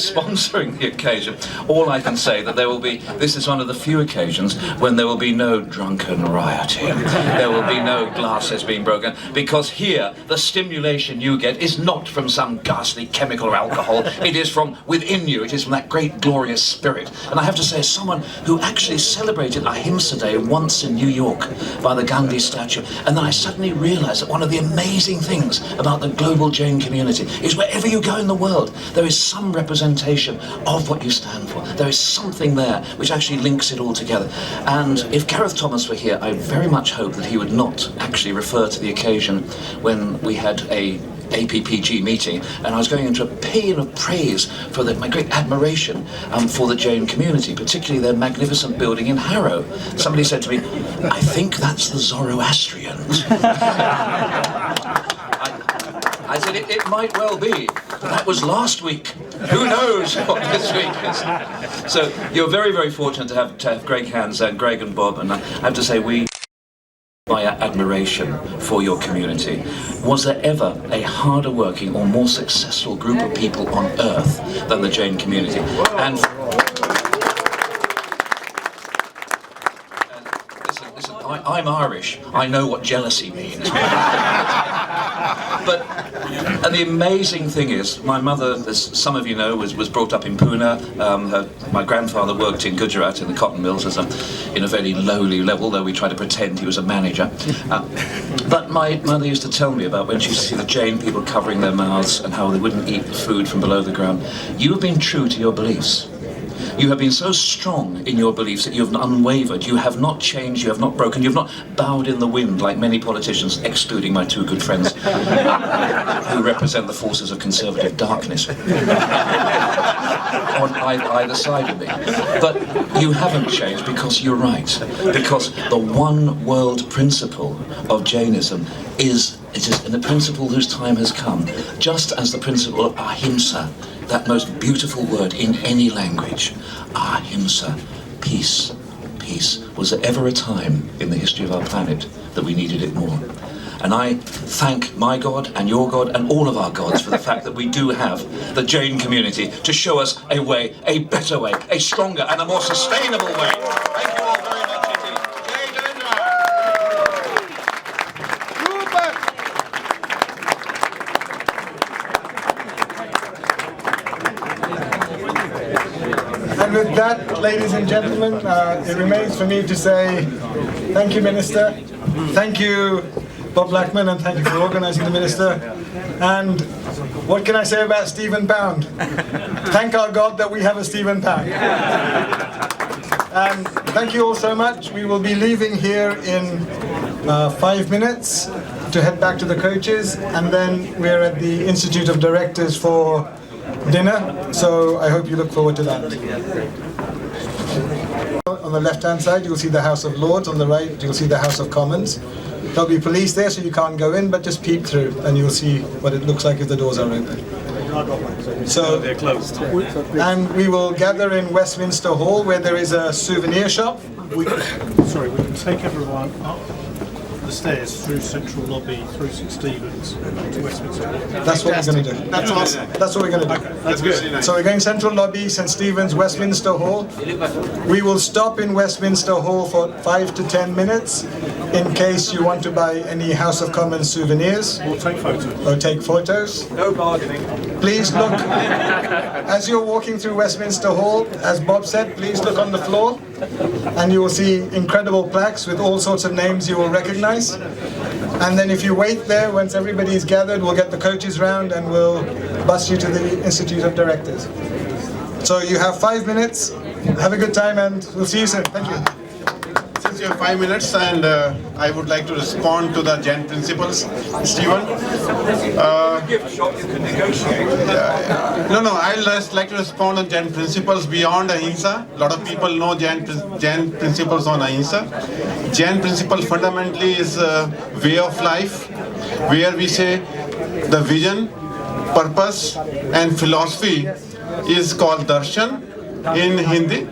sponsoring the occasion, all I can say that there will be, this is one of the few occasions when there will be no drunken rioting. There will be no glasses being broken, because here the stimulation you get is not from some ghastly chemical or alcohol. It is from within you. It is from that great glorious spirit. And I have to say, as someone who actually celebrated Ahimsa Day once in New York by the Gandhi statue, and then I suddenly realized that one of the amazing things about the global Jain community is wherever you go in the world, there is some representation of what you stand for. There is something there which actually links it all together. And if Gareth Thomas were here, I very much hope that he would not actually refer to the occasion when we had a APPG meeting, and I was going into a paean of praise for my great admiration for the Jain community, particularly their magnificent building in Harrow. Somebody said to me, I think that's the Zoroastrians. I said, it might well be. That was last week. Who knows what this week is? So you're very, very fortunate to have Greg Hands and Greg and Bob, and I have to say, my admiration for your community. Was there ever a harder working or more successful group of people on earth than the Jain community? And listen, I'm Irish. I know what jealousy means. And the amazing thing is, my mother, as some of you know, was brought up in Pune. My grandfather worked in Gujarat in the cotton mills in a very lowly level, though we tried to pretend he was a manager. But my mother used to tell me about when she used to see the Jain people covering their mouths and how they wouldn't eat food from below the ground. You have been true to your beliefs. You have been so strong in your beliefs that you have unwavered. You have not changed, you have not broken, you have not bowed in the wind like many politicians, excluding my two good friends, who represent the forces of conservative darkness on either side of me. But you haven't changed because you're right. Because the one world principle of Jainism is a principle whose time has come, just as the principle of ahimsa, that most beautiful word in any language, ahimsa, peace. Peace. Was there ever a time in the history of our planet that we needed it more? And I thank my God and your God and all of our gods for the fact that we do have the Jain community to show us a way, a better way, a stronger and a more sustainable way. Thank you all very much indeed. Jai Jitendra. And with that, ladies and gentlemen, it remains for me to say thank you, Minister. Thank you, Bob Blackman, and thank you for organising the Minister. And what can I say about Stephen Pound? Thank our God that we have a Stephen Pound. And thank you all so much. We will be leaving here in 5 minutes to head back to the coaches, and then we're at the Institute of Directors for dinner, so I hope you look forward to that. On the left-hand side, you'll see the House of Lords. On the right, you'll see the House of Commons. There'll be police there, so you can't go in, but just peek through, and you'll see what it looks like if the doors are open. So they're closed. And we will gather in Westminster Hall, where there is a souvenir shop. We can take everyone up the stairs through Central Lobby, through St Stephen's to Westminster. That's what we're going to do. That's awesome. That's what we're going to do. That's good. So we're going Central Lobby, St Stephen's, Westminster Hall. We will stop in Westminster Hall for 5 to 10 minutes in case you want to buy any House of Commons souvenirs. Or take photos. Or take photos. No bargaining. Please look, as you're walking through Westminster Hall, as Bob said, please look on the floor, and you will see incredible plaques with all sorts of names you will recognize. And then if you wait there, once everybody's gathered, we'll get the coaches round and we'll bus you to the Institute of Directors. So you have 5 minutes, have a good time, and we'll see you soon. Thank you. Since you have 5 minutes, and I would like to respond to the Jain principles, Stephen. No, I'll just like to respond on Jain principles beyond ahimsa. A lot of people know Jain principles on ahimsa. Jain principle fundamentally is a way of life where we say the vision, purpose, and philosophy is called darshan in Hindi.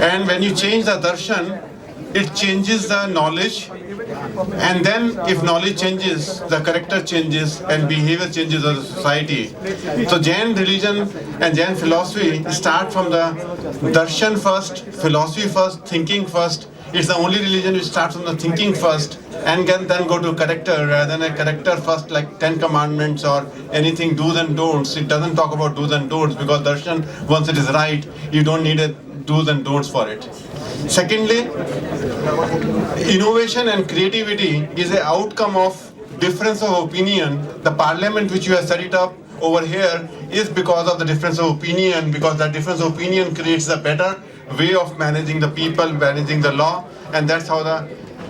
And when you change the darshan, it changes the knowledge, and then if knowledge changes, the character changes and behavior changes of the society. So Jain religion and Jain philosophy start from the darshan first, philosophy first, thinking first. It's the only religion which starts from the thinking first and can then go to character rather than a character first, like 10 commandments or anything do's and don'ts. It doesn't talk about do's and don'ts because darshan, once it is right, you don't need a do's and don'ts for it. Secondly, innovation and creativity is an outcome of difference of opinion. The parliament which you have set it up over here is because of the difference of opinion, because that difference of opinion creates a better way of managing the people, managing the law, and that's how the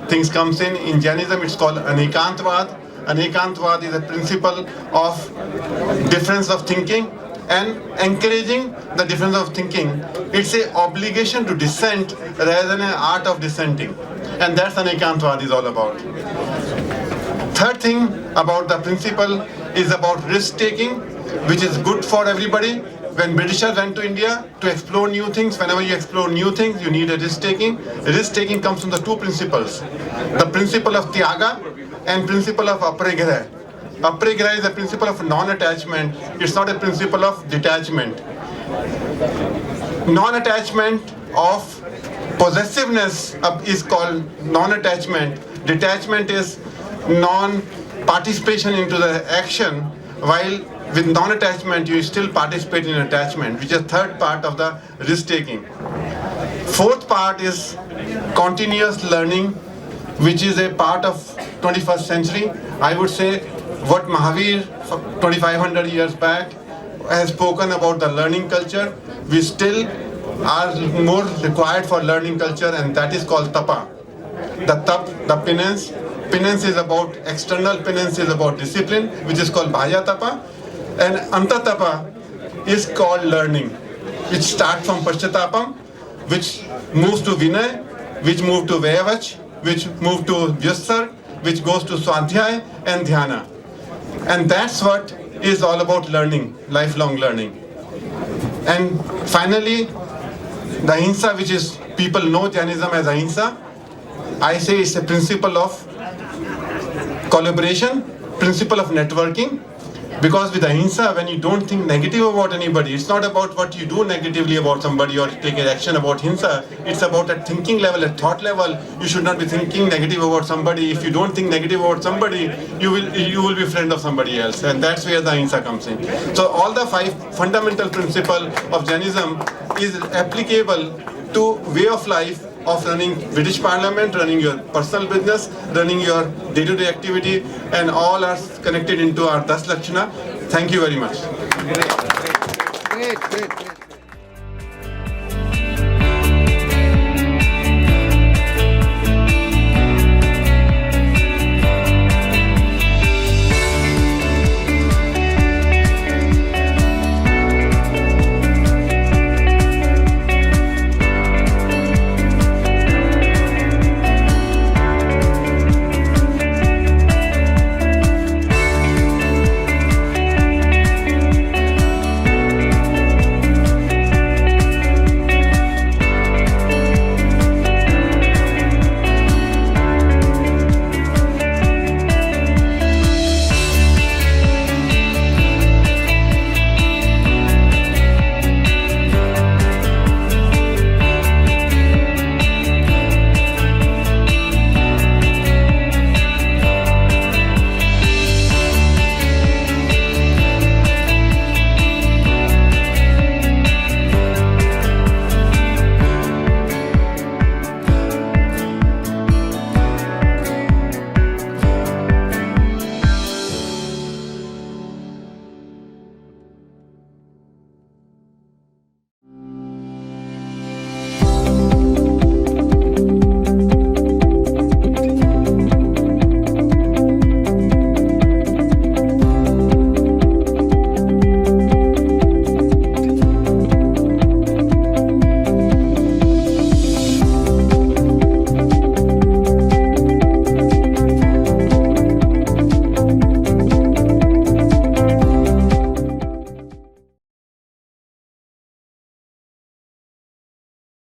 things comes in. In Jainism, it's called anekantvad. Anekantvad is a principle of difference of thinking and encouraging the difference of thinking. It's an obligation to dissent rather than an art of dissenting. And that's anekantvad is all about. Third thing about the principle is about risk-taking, which is good for everybody. When Britishers went to India to explore new things, whenever you explore new things, you need a risk-taking. Risk-taking comes from the two principles. The principle of Tyaga and principle of Aprigraha. Aprigraha is a principle of non-attachment. It's not a principle of detachment. Non-attachment of possessiveness is called non-attachment. Detachment is non-participation into the action, while with non-attachment you still participate in attachment, which is the third part of the risk-taking. Fourth part is continuous learning, which is a part of 21st century. I would say what Mahavir 2500 years back has spoken about the learning culture, we still are more required for learning culture, and that is called tapa. The tap, the penance. Penance is about, external penance is about discipline, which is called bhaya tapa. And antatapa is called learning, which starts from paschatapam, which moves to vinay, which moves to vayavach, which moves to vyasar, which goes to swadhyay and dhyana. And that's what is all about learning, lifelong learning. And finally, the ahimsa, which is, people know Jainism as ahimsa, I say it's a principle of collaboration, principle of networking. Because with ahimsa, when you don't think negative about anybody, it's not about what you do negatively about somebody or take an action about hinsa. It's about at thinking level, at thought level. You should not be thinking negative about somebody. If you don't think negative about somebody, you will be a friend of somebody else, and that's where the ahimsa comes in. So all the 5 fundamental principles of Jainism is applicable to way of life of running British Parliament, running your personal business, running your day-to-day activity, and all are connected into our Das Lakshana. Thank you very much. Great.